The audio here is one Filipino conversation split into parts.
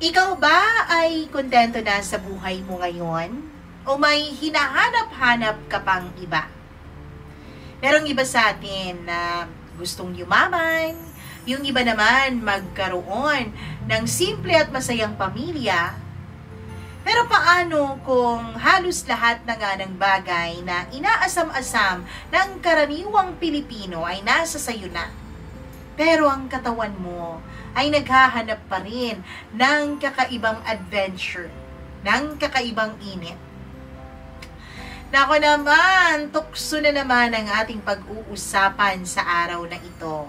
Ikaw ba ay kontento na sa buhay mo ngayon? O may hinahanap-hanap ka pang iba? Merong iba sa atin na gustong yumaman, yung iba naman magkaroon ng simple at masayang pamilya. Pero paano kung halos lahat na nga ng bagay na inaasam-asam ng karaniwang Pilipino ay nasa sayo na? Pero ang katawan mo ay naghahanap pa rin ng kakaibang adventure, ng kakaibang init. Nako naman, tukso na naman ang ating pag-uusapan sa araw na ito.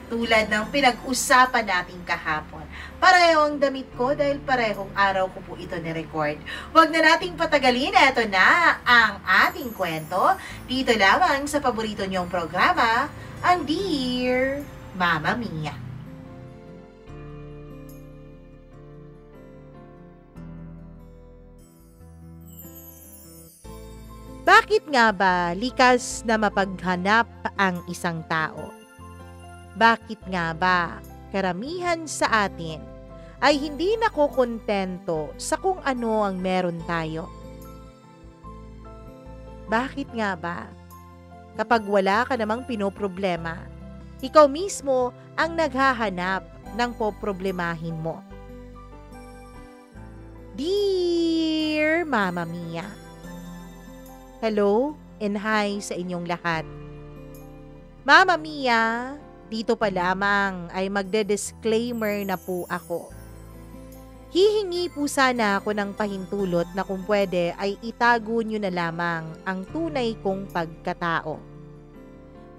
Tulad ng pinag-usapan natin kahapon. Pareho ang damit ko dahil parehong araw ko po ito ni-record. Huwag na nating patagalin. Ito na ang ating kwento. Dito lamang sa paborito niyong programa, ang Dear Mama Mia. Bakit nga ba likas na mapaghanap ang isang tao? Bakit nga ba karamihan sa atin ay hindi nakokontento sa kung ano ang meron tayo? Bakit nga ba kapag wala ka namang pinoproblema, ikaw mismo ang naghahanap ng poproblemahin mo? Dear Mama Mia, hello and hi sa inyong lahat. Mama Mia, dito pa lamang ay magde-disclaimer na po ako. Hihingi po sana ako ng pahintulot na kung pwede ay itago nyo na lamang ang tunay kong pagkatao.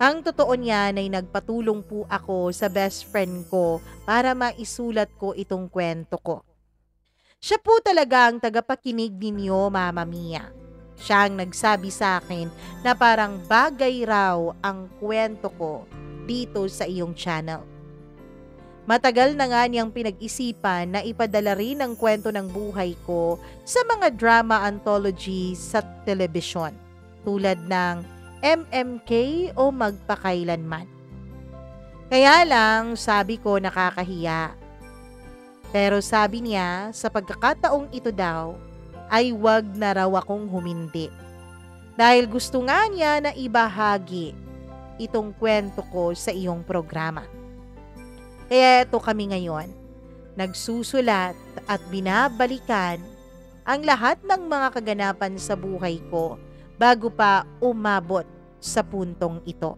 Ang totoo niyan ay nagpatulong po ako sa best friend ko para maisulat ko itong kwento ko. Siya po talaga ang tagapakinig ninyo, Mama Mia. Siya ang nagsabi sa akin na parang bagay raw ang kwento ko dito sa iyong channel. Matagal na nga niyang pinag-isipan na ipadala rin ang kwento ng buhay ko sa mga drama anthology sa telebisyon tulad ng MMK o Magpakailanman. Kaya lang sabi ko nakakahiya. Pero sabi niya sa pagkakataong ito daw ay wag na raw akong humindi. Dahil gusto nga niya na ibahagi itong kwento ko sa iyong programa. Kaya ito kami ngayon, nagsusulat at binabalikan ang lahat ng mga kaganapan sa buhay ko bago pa umabot sa puntong ito.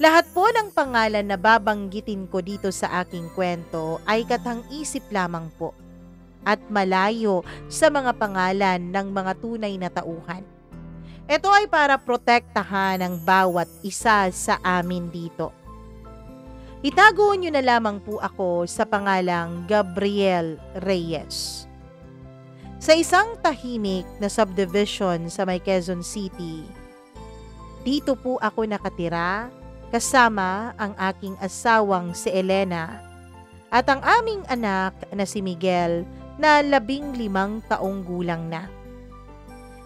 Lahat po ng pangalan na babanggitin ko dito sa aking kwento ay katang-isip lamang po at malayo sa mga pangalan ng mga tunay na tauhan. Ito ay para protektahan ang bawat isa sa amin dito. Itago nyo na lamang po ako sa pangalang Gabriel Reyes. Sa isang tahimik na subdivision sa may Quezon City, dito po ako nakatira kasama ang aking asawang si Elena at ang aming anak na si Miguel na 15 taong gulang na.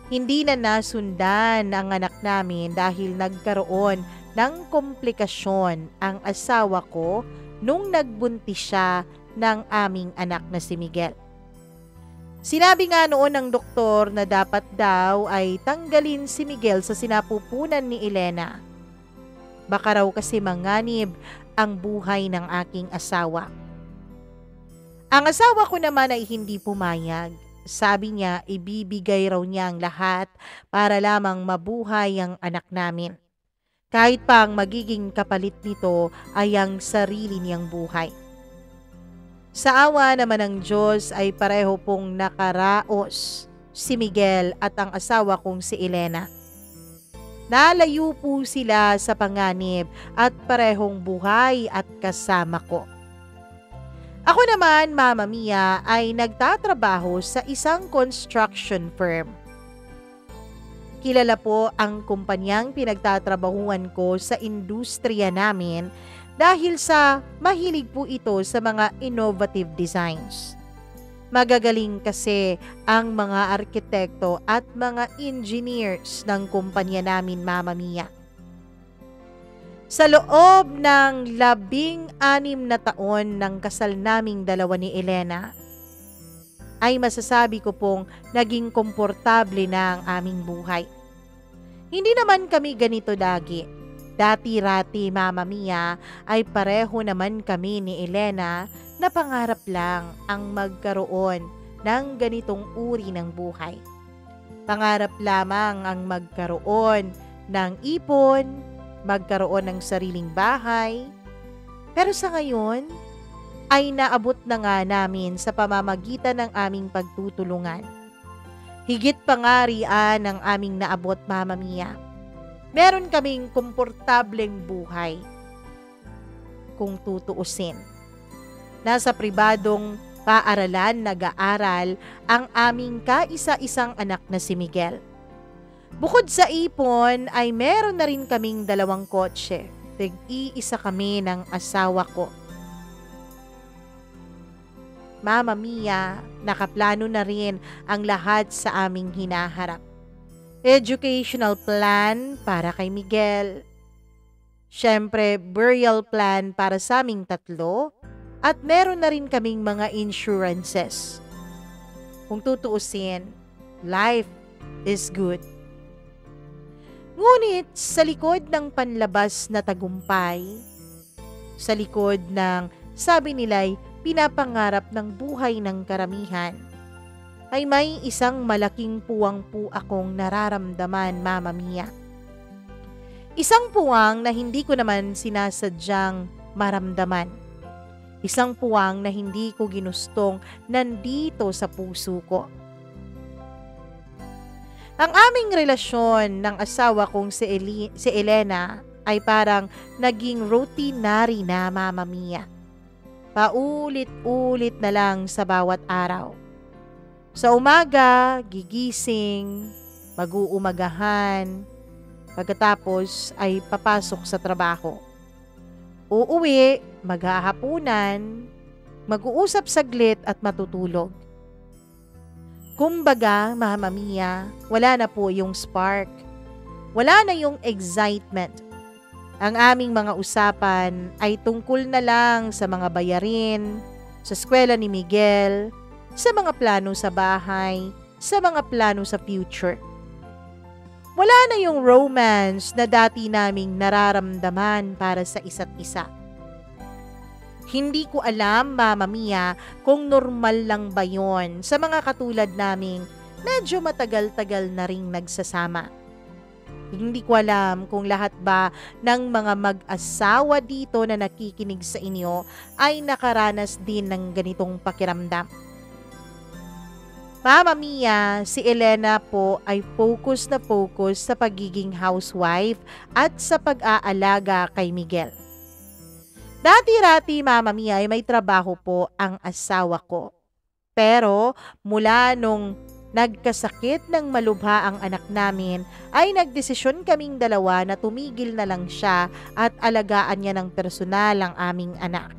Hindi na nasundan ang anak namin dahil nagkaroon ng komplikasyon ang asawa ko nung nagbuntis siya ng aming anak na si Miguel. Sinabi nga noon ng doktor na dapat daw ay tanggalin si Miguel sa sinapupunan ni Elena. Baka raw kasi manganib ang buhay ng aking asawa. Ang asawa ko naman ay hindi pumayag. Sabi niya ibibigay raw niya ang lahat para lamang mabuhay ang anak namin. Kahit pa ang magiging kapalit nito ay ang sarili niyang buhay. Sa awa naman ng Diyos ay pareho pong nakaraos si Miguel at ang asawa kong si Elena. Nalayo po sila sa panganib at parehong buhay at kasama ko. Ako naman, Mama Mia, ay nagtatrabaho sa isang construction firm. Kilala po ang kumpanyang pinagtatrabahuan ko sa industriya namin dahil sa mahilig po ito sa mga innovative designs. Magagaling kasi ang mga arkitekto at mga engineers ng kumpanya namin, Mama Mia. Sa loob ng 16 na taon ng kasal naming dalawa ni Elena, ay masasabi ko pong naging komportable na ang aming buhay. Hindi naman kami ganito lagi. Dati-rati, Mama Mia, ay pareho naman kami ni Elena na pangarap lang ang magkaroon ng ganitong uri ng buhay. Pangarap lamang ang magkaroon ng ipon, magkaroon ng sariling bahay. Pero sa ngayon, ay naabot na nga namin sa pamamagitan ng aming pagtutulungan. Higit pa nga riyan ang aming naabot, Mama Mia. Meron kaming komportableng buhay. Kung tutuusin. Nasa pribadong paaralan nag-aaral ang aming kaisa-isang anak na si Miguel. Bukod sa ipon ay meron na rin kaming 2 kotse. Tig-iisa kami ng asawa ko. Mama Mia, nakaplano na rin ang lahat sa aming hinaharap. Educational plan para kay Miguel. Siyempre, burial plan para sa aming 3. At meron na rin kaming mga insurances. Kung tutuusin, life is good. Ngunit sa likod ng panlabas na tagumpay, sa likod ng sabi nila'y pinapangarap ng buhay ng karamihan, ay may isang malaking puwang po akong nararamdaman, Mama Mia. Isang puwang na hindi ko naman sinasadyang maramdaman. Isang puwang na hindi ko ginustong nandito sa puso ko. Ang aming relasyon ng asawa kong si Elena ay parang naging routinary na, Mama Mia. Paulit-ulit na lang sa bawat araw. Sa umaga, gigising, mag-uumagahan, pagkatapos ay papasok sa trabaho. Uuwi, maghahapunan, mag-uusap saglit at matutulog. Kumbaga, Mama Mia, wala na po yung spark. Wala na yung excitement. Ang aming mga usapan ay tungkol na lang sa mga bayarin, sa eskwela ni Miguel, sa mga plano sa bahay, sa mga plano sa future. Wala na yung romance na dati naming nararamdaman para sa isa't isa. Hindi ko alam, Mama Mia, kung normal lang ba yon sa mga katulad naming medyo matagal-tagal na ring nagsasama. Hindi ko alam kung lahat ba ng mga mag-asawa dito na nakikinig sa inyo ay nakaranas din ng ganitong pakiramdam. Mama Mia, si Elena po ay focus na focus sa pagiging housewife at sa pag-aalaga kay Miguel. Dati-rati, Mama Mia, ay may trabaho po ang asawa ko. Pero mula nung nagkasakit ng malubha ang anak namin, ay nagdesisyon kaming 2 na tumigil na lang siya at alagaan niya ng personal ang aming anak.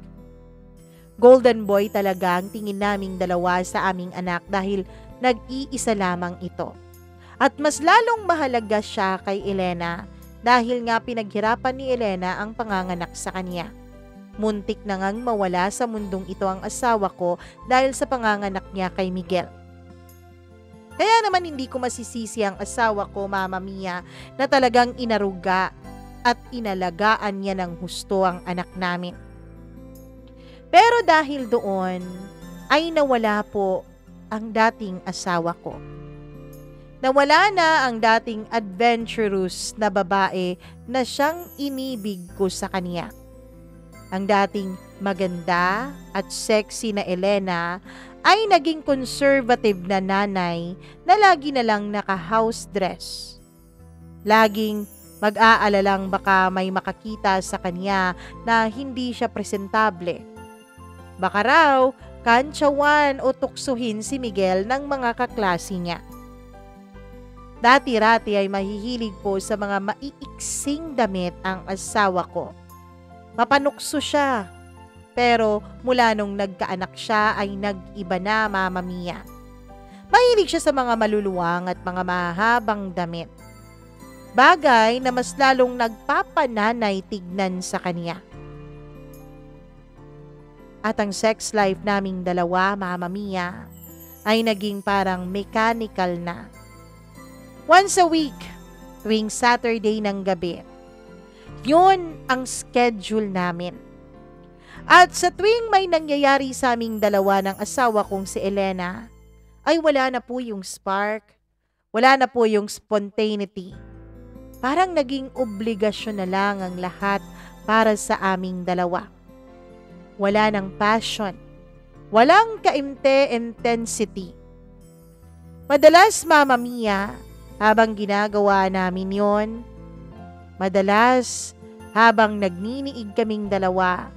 Golden boy talaga ang tingin naming 2 sa aming anak dahil nag-iisa lamang ito. At mas lalong mahalaga siya kay Elena dahil nga pinaghirapan ni Elena ang panganganak sa kanya. Muntik na ngang mawala sa mundong ito ang asawa ko dahil sa panganganak niya kay Miguel. Kaya naman hindi ko masisisi ang asawa ko, Mama Mia, na talagang inaruga at inalagaan niya ng husto ang anak namin. Pero dahil doon ay nawala po ang dating asawa ko. Nawala na ang dating adventurous na babae na siyang inibig ko sa kanya. Ang dating maganda at sexy na Elena ay naging conservative na nanay na lagi na lang naka-house dress. Laging mag-aalalang baka may makakita sa kanya na hindi siya presentable. Baka raw kantsawan o tuksuhin si Miguel ng mga kaklase niya. Dati-rati ay mahihilig po sa mga maiiksing damit ang asawa ko. Mapanukso siya. Pero mula nung nagkaanak siya ay nag-iba na, Mama Mia. Mahilig siya sa mga maluluwang at mga mahabang damit. Bagay na mas lalong nagpapananay tignan sa kanya. At ang sex life naming 2, Mama Mia, ay naging parang mechanical na. Once a week, tuwing Saturday ng gabi, yun ang schedule namin. At sa tuwing may nangyayari sa aming dalawa ng asawa kong si Elena, ay wala na po yung spark, wala na po yung spontaneity. Parang naging obligasyon na lang ang lahat para sa aming dalawa. Wala ng passion, walang kaimte-intensity. Madalas, Mama Mia, habang ginagawa namin yon, madalas habang nagniniig kaming dalawa,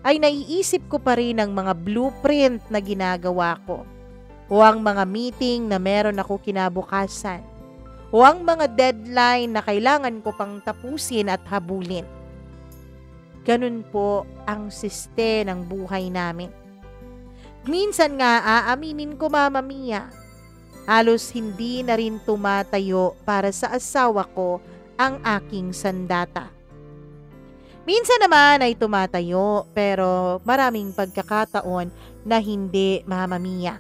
ay naiisip ko pa rin ang mga blueprint na ginagawa ko, o ang mga meeting na meron ako kinabukasan, o ang mga deadline na kailangan ko pang tapusin at habulin. Ganun po ang siste ng buhay namin. Minsan nga aaminin ko, Mama Mia, halos hindi na rin tumatayo para sa asawa ko ang aking sandata. Minsan naman ay tumatayo, pero maraming pagkakataon na hindi, Mama Mia.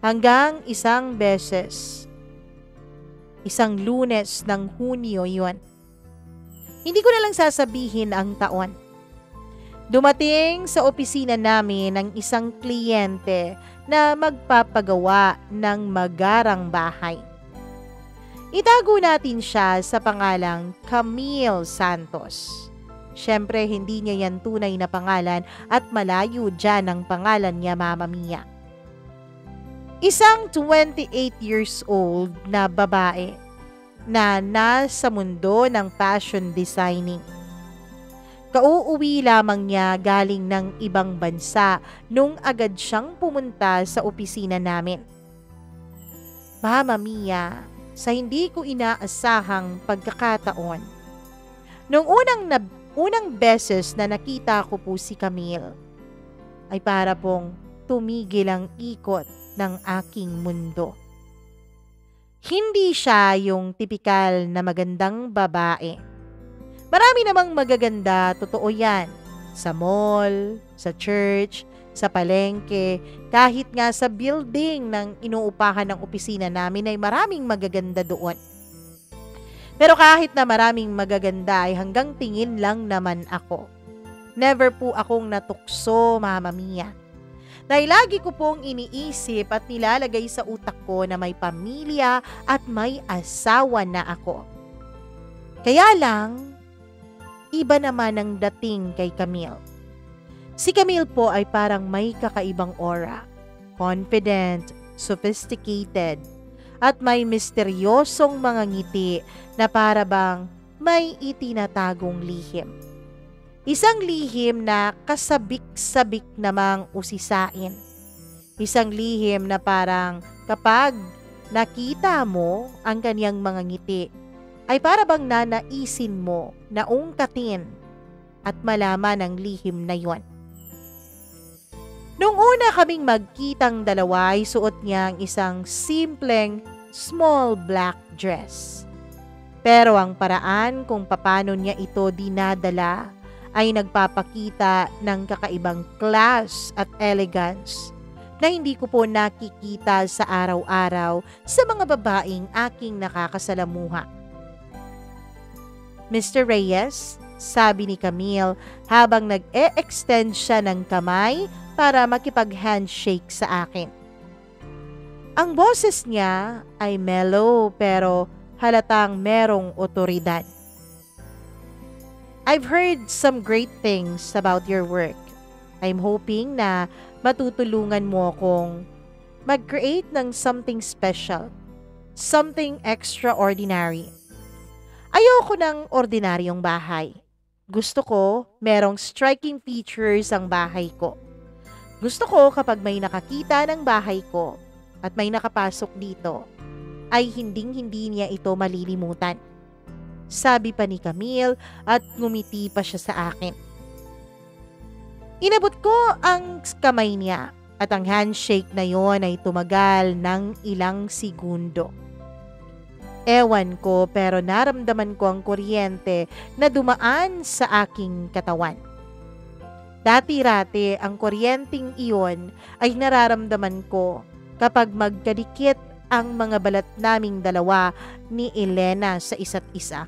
Hanggang isang beses, isang Lunes ng Hunyo yon. Hindi ko na lang sasabihin ang taon. Dumating sa opisina namin ang isang kliyente na magpapagawa ng magarang bahay. Itago natin siya sa pangalang Camille Santos. Siyempre, hindi niya yan tunay na pangalan at malayo dyan ang pangalan niya, Mama Mia. Isang 28 years old na babae na nasa mundo ng fashion designing. Kauuwi lamang niya galing ng ibang bansa nung agad siyang pumunta sa opisina namin. Mama Mia, sa hindi ko inaasahang pagkakataon, nung unang beses na nakita ko po si Camille, ay para pong tumigil ang ikot ng aking mundo. Hindi siya yung tipikal na magandang babae. Marami namang magaganda, totoo yan. Sa mall, sa church, sa palengke, kahit nga sa building ng inuupahan ng opisina namin ay maraming magaganda doon. Pero kahit na maraming magaganda ay hanggang tingin lang naman ako. Never po akong natukso, Mama Mia. Dahil lagi ko pong iniisip at nilalagay sa utak ko na may pamilya at may asawa na ako. Kaya lang, iba naman ang dating kay Camille. Si Camille po ay parang may kakaibang aura, confident, sophisticated, at may misteryosong mga ngiti na para bang may itinatagong lihim. Isang lihim na kasabik-sabik namang usisain. Isang lihim na parang kapag nakita mo ang kanyang mga ngiti, ay para bang nanaisin mo na ungkatin at malaman ang lihim na yon. Nung una kaming magkitang dalawa ay suot niya ang isang simpleng small black dress. Pero ang paraan kung paano niya ito dinadala ay nagpapakita ng kakaibang class at elegance na hindi ko po nakikita sa araw-araw sa mga babaeng aking nakakasalamuha. Mr. Reyes, sabi ni Camille habang nag-e-extend siya ng kamay para makipag-handshake sa akin. Ang boses niya ay mellow pero halatang merong otoridad. I've heard some great things about your work. I'm hoping na matutulungan mo akong mag-create ng something special, something extraordinary. Ayoko ng ordinaryong bahay. Gusto ko merong striking features ang bahay ko. Gusto ko kapag may nakakita ng bahay ko at may nakapasok dito, ay hinding-hindi niya ito malilimutan. Sabi pa ni Camille at ngumiti pa siya sa akin. Inabot ko ang kamay niya at ang handshake na yon ay tumagal ng ilang segundo. Ewan ko pero naramdaman ko ang kuryente na dumaan sa aking katawan. Dati-rati ang kuryenteng iyon ay nararamdaman ko kapag magkadikit ang mga balat naming dalawa ni Elena sa isa't isa.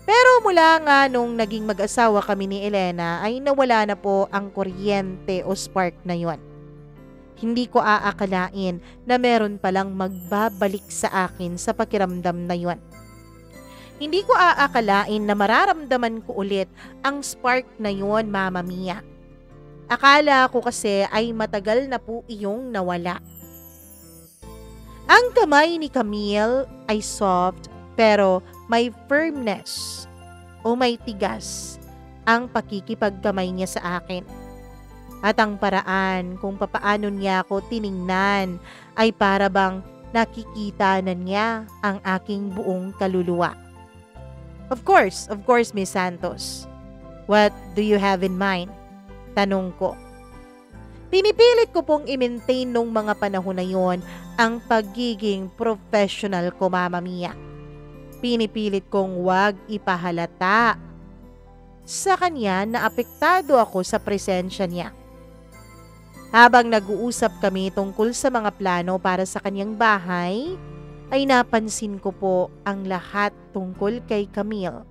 Pero mula nga nung naging mag-asawa kami ni Elena ay nawala na po ang kuryente o spark na yon. Hindi ko aakalain na meron palang magbabalik sa akin sa pakiramdam na yon. Hindi ko aakalain na mararamdaman ko ulit ang spark na yon, Mama Mia. Akala ko kasi ay matagal na po iyong nawala. Ang kamay ni Camille ay soft pero may firmness o may tigas ang pakikipagkamay niya sa akin. At ang paraan kung papaano niya ako tiningnan ay para bang nakikita na niya ang aking buong kaluluwa. Of course, Miss Santos. What do you have in mind? Tanong ko. Pinipilit ko pong i-maintain nung mga panahon na yon ang pagiging professional ko, Mama Mia. Pinipilit kong wag ipahalata sa kanya na apektado ako sa presensya niya. Habang nag-uusap kami tungkol sa mga plano para sa kanyang bahay, ay napansin ko po ang lahat tungkol kay Camille.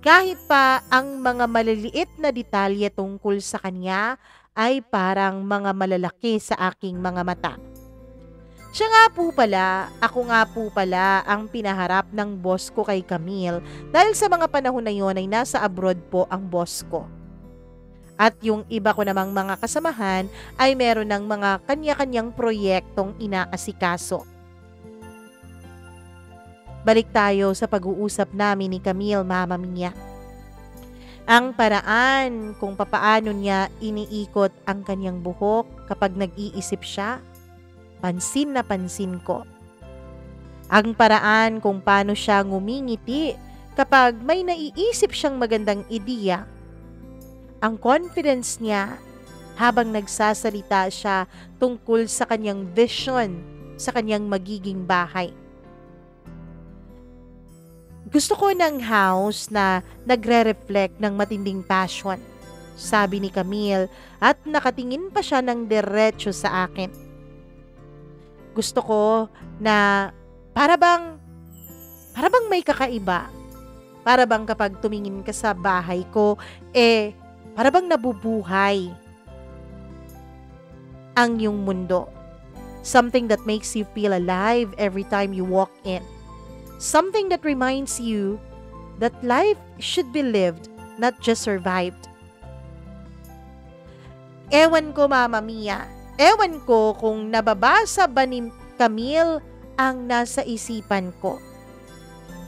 Kahit pa ang mga maliliit na detalye tungkol sa kanya ay parang mga malalaki sa aking mga mata. Siya nga po pala, ako nga po pala ang pinaharap ng boss ko kay Camille dahil sa mga panahon na yon ay nasa abroad po ang boss ko. At yung iba ko namang mga kasamahan ay meron ng mga kanya-kanyang proyektong inaasikaso. Balik tayo sa pag-uusap namin ni Camille, Mama Mia. Ang paraan kung papaano niya iniikot ang kanyang buhok kapag nag-iisip siya, pansin na pansin ko. Ang paraan kung paano siya ngumingiti kapag may naiisip siyang magandang ideya. Ang confidence niya habang nagsasalita siya tungkol sa kanyang vision sa kanyang magiging bahay. Gusto ko ng house na nagre-reflect ng matinding passion, sabi ni Camille at nakatingin pa siya ng diretso sa akin. Gusto ko na para bang may kakaiba. Para bang kapag tumingin ka sa bahay ko, para bang nabubuhay ang iyong mundo. Something that makes you feel alive every time you walk in. Something that reminds you that life should be lived, not just survived. Ewan ko, Mama Mia. Ewan ko kung nababasa ba ni Camille ang nasa isipan ko.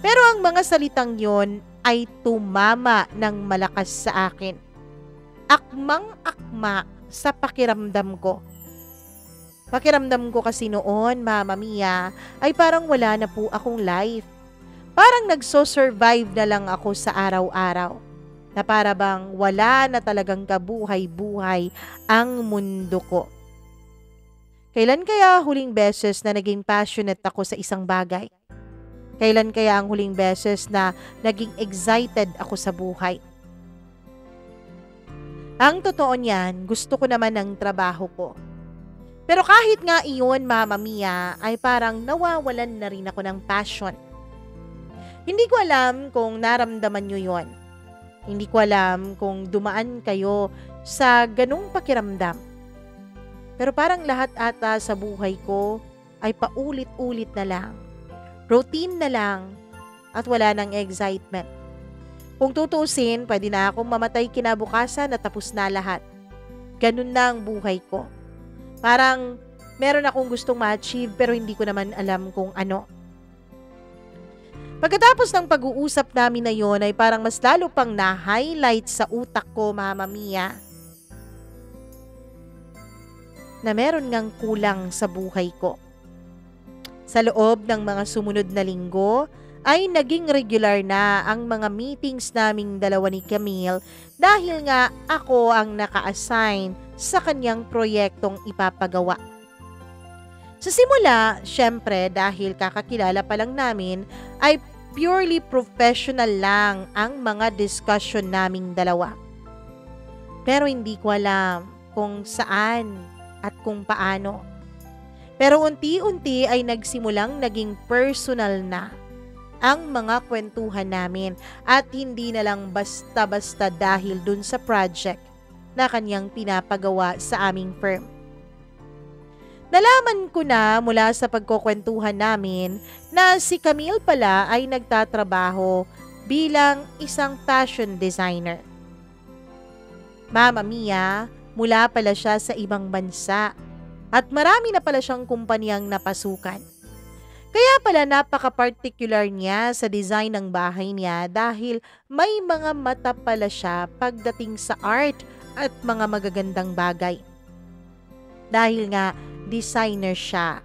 Pero ang mga salitang yon ay tumama ng malakas sa akin. Akmang-akma sa pakiramdam ko. Pakiramdam ko kasi noon, Mama Mia, ay parang wala na po akong life. Parang nagso-survive na lang ako sa araw-araw. Na para bang wala na talagang kabuhay-buhay ang mundo ko. Kailan kaya huling beses na naging passionate ako sa isang bagay? Kailan kaya ang huling beses na naging excited ako sa buhay? Ang totoo niyan, gusto ko naman ng trabaho ko. Pero kahit nga iyon, Mama Mia, ay parang nawawalan na rin ako ng passion. Hindi ko alam kung naramdaman nyo yon. Hindi ko alam kung dumaan kayo sa ganung pakiramdam. Pero parang lahat ata sa buhay ko ay paulit-ulit na lang. Routine na lang at wala ng excitement. Kung tutusin, pwede na akong mamatay kinabukasan at tapos na lahat. Ganun na ang buhay ko. Parang meron akong gustong ma-achieve pero hindi ko naman alam kung ano. Pagkatapos ng pag-uusap namin na yon ay parang mas lalo pang na-highlight sa utak ko, Mama Mia, na meron ngang kulang sa buhay ko. Sa loob ng mga sumunod na linggo ay naging regular na ang mga meetings naming dalawa ni Camille dahil nga ako ang naka-assign sa kanyang proyektong ipapagawa. Sa simula, syempre dahil kakakilala pa lang namin, ay purely professional lang ang mga discussion naming dalawa. Pero hindi ko alam kung saan at kung paano. Pero unti-unti ay nagsimulang naging personal na ang mga kwentuhan namin at hindi na lang basta-basta dahil dun sa project na kanyang pinapagawa sa aming firm. Nalaman ko na mula sa pagkukwentuhan namin na si Camille pala ay nagtatrabaho bilang isang fashion designer. Mama Mia, mula pala siya sa ibang bansa at marami na pala siyang kumpanyang napasukan. Kaya pala napaka-particular niya sa design ng bahay niya dahil may mga mata pala siya pagdating sa art at mga magagandang bagay. Dahil nga designer siya.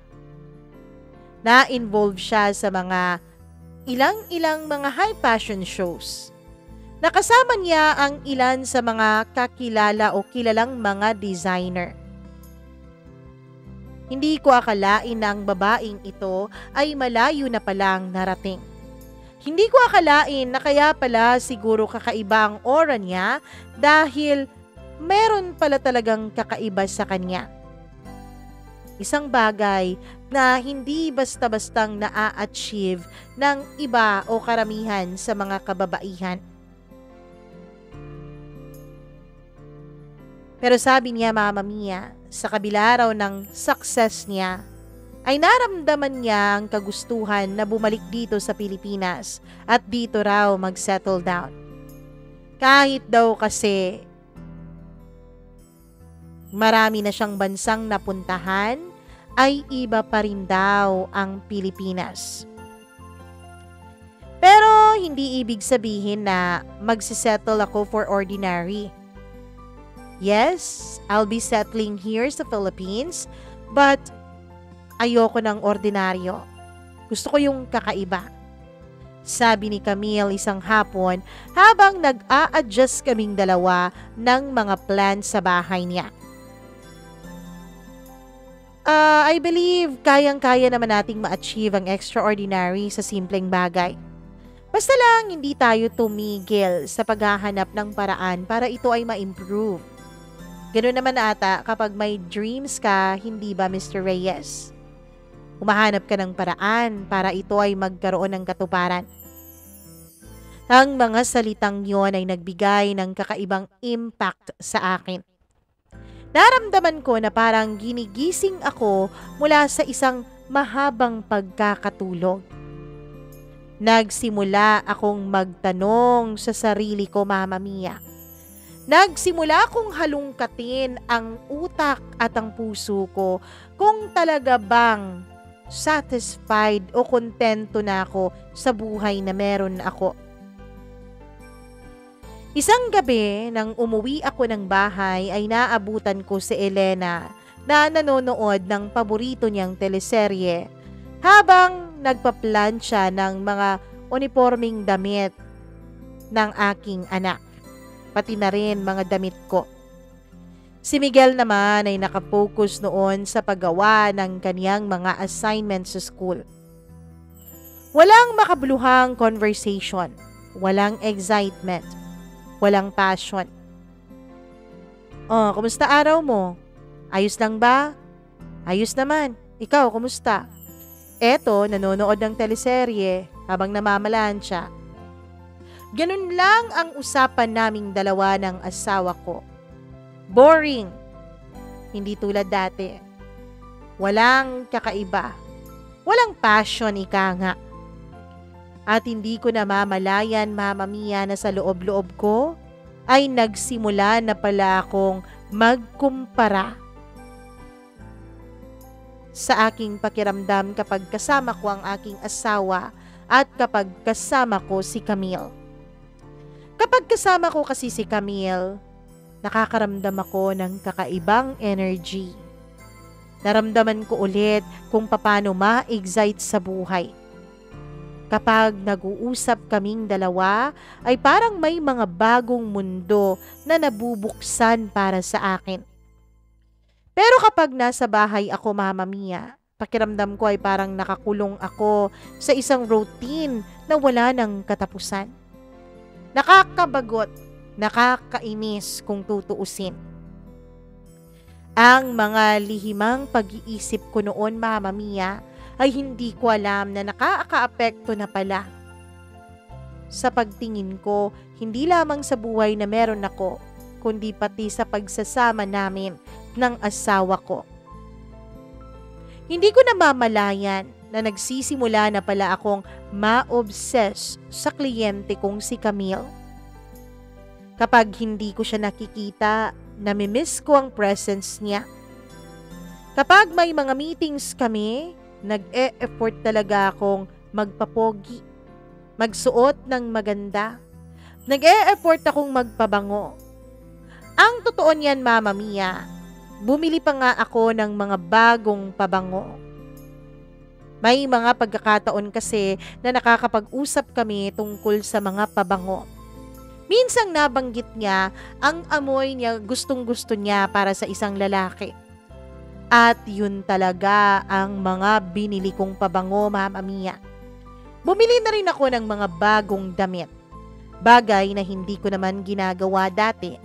Na-involve siya sa mga ilang mga high fashion shows. Nakasama niya ang ilan sa mga kakilala o kilalang mga designer. Hindi ko akalain na ang babaeng ito ay malayo na palang narating. Hindi ko akalain na kaya pala siguro kakaiba ang aura niya dahil meron pala talagang kakaiba sa kanya. Isang bagay na hindi basta-bastang naa-achieve ng iba o karamihan sa mga kababaihan. Pero sabi niya, Mama Mia, sa kabila raw ng success niya, ay naramdaman niya ang kagustuhan na bumalik dito sa Pilipinas at dito raw mag-settle down. Kahit daw kasi marami na siyang bansang napuntahan, ay iba pa rin daw ang Pilipinas. Pero hindi ibig sabihin na magsisettle ako for ordinary. Yes, I'll be settling here sa Philippines, but ayoko ng ordinaryo. Gusto ko yung kakaiba. Sabi ni Camille isang hapon habang nag-a-adjust kaming dalawa ng mga plans sa bahay niya. I believe kayang-kaya naman nating ma-achieve ang extraordinary sa simpleng bagay. Basta lang hindi tayo tumigil sa paghahanap ng paraan para ito ay ma-improve. Ganoon naman ata kapag may dreams ka, hindi ba Mr. Reyes? Humahanap ka ng paraan para ito ay magkaroon ng katuparan. Ang mga salitang yon ay nagbigay ng kakaibang impact sa akin. Naramdaman ko na parang ginigising ako mula sa isang mahabang pagkakatulog. Nagsimula akong magtanong sa sarili ko, Mama Mia. Nagsimula akong halungkatin ang utak at ang puso ko kung talaga bang satisfied o kontento na ako sa buhay na meron ako. Isang gabi nang umuwi ako ng bahay ay naabutan ko si Elena na nanonood ng paborito niyang teleserye habang nagpaplansya ng mga uniforming damit ng aking anak. Pati na rin mga damit ko. Si Miguel naman ay nakapokus noon sa paggawa ng kaniyang mga assignments sa school. Walang makabuluhang conversation, walang excitement, walang passion. Oh, kumusta araw mo? Ayos lang ba? Ayos naman. Ikaw, kumusta? Eto, nanonood ng teleserye habang namamalansya. Ganun lang ang usapan naming dalawa ng asawa ko. Boring. Hindi tulad dati. Walang kakaiba. Walang passion, ika nga. At hindi ko namamalayan, Mama Mia, na sa loob-loob ko ay nagsimula na pala akong magkumpara sa aking pakiramdam kapag kasama ko ang aking asawa at kapag kasama ko si Camille. Kapag kasama ko kasi si Camille, nakakaramdam ako ng kakaibang energy. Naramdaman ko ulit kung paano ma-excite sa buhay. Kapag nag-uusap kaming dalawa, ay parang may mga bagong mundo na nabubuksan para sa akin. Pero kapag nasa bahay ako, Mama Mia, pakiramdam ko ay parang nakakulong ako sa isang routine na wala ng katapusan. Nakakabagot Nakakainis kung tutuusin. Ang mga lihimang pag-iisip ko noon, Mama Mia, ay hindi ko alam na nakakaapekto na pala sa pagtingin ko, hindi lamang sa buhay na meron ako, kundi pati sa pagsasama namin ng asawa ko. Hindi ko namamalayan na nagsisimula na pala akong ma-obsess sa kliyente kong si Camille. Kapag hindi ko siya nakikita, namimiss ko ang presence niya. Kapag may mga meetings kami, nag-e-effort talaga akong magpapogi, magsuot ng maganda. Nag-e-effort akong magpabango. Ang totoo niyan, Mama Mia, bumili pa nga ako ng mga bagong pabango. May mga pagkakataon kasi na nakakapag-usap kami tungkol sa mga pabango. Minsang nabanggit niya ang amoy niya gustong-gusto niya para sa isang lalaki. At yun talaga ang mga binili kong pabango, Mama Mia. Bumili na rin ako ng mga bagong damit. Bagay na hindi ko naman ginagawa dati.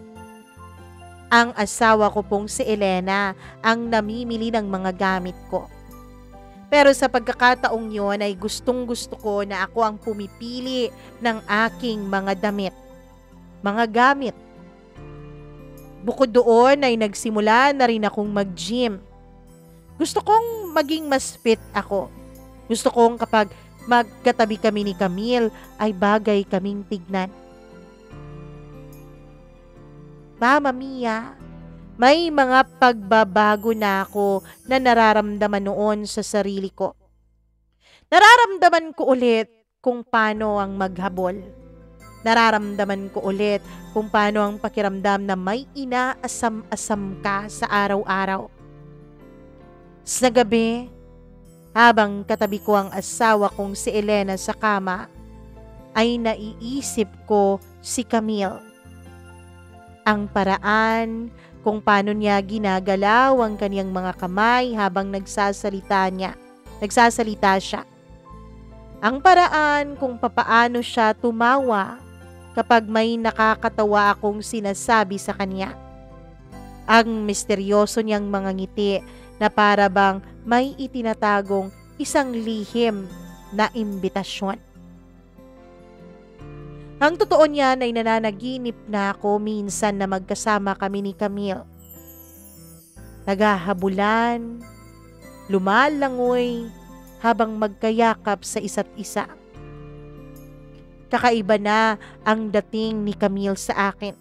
Ang asawa ko pong si Elena ang namimili ng mga gamit ko. Pero sa pagkakataong yon ay gustong-gusto ko na ako ang pumipili ng aking mga damit, mga gamit. Bukod doon ay nagsimula na rin akong mag-gym. Gusto kong maging mas fit ako. Gusto kong kapag magkatabi kami ni Camille ay bagay kaming tignan. Mama Mia, may mga pagbabago na ako na nararamdaman noon sa sarili ko. Nararamdaman ko ulit kung paano ang maghabol. Nararamdaman ko ulit kung paano ang pakiramdam na may inaasam-asam ka sa araw-araw. Sa gabi, habang katabi ko ang asawa kong si Elena sa kama, ay naiisip ko si Camille. Ang paraan kung paano niya ginagalaw ang kaniyang mga kamay habang nagsasalita siya. Ang paraan kung papaano siya tumawa kapag may nakakatawa akong sinasabi sa kanya. Ang misteryoso niyang mga ngiti na para bang may itinatagong isang lihim na imbitasyon. Ang totoo niyan ay nananaginip na ako minsan na magkasama kami ni Camille. Naghahabulan, lumalangoy habang magkayakap sa isa't isa. Kakaiba na ang dating ni Camille sa akin.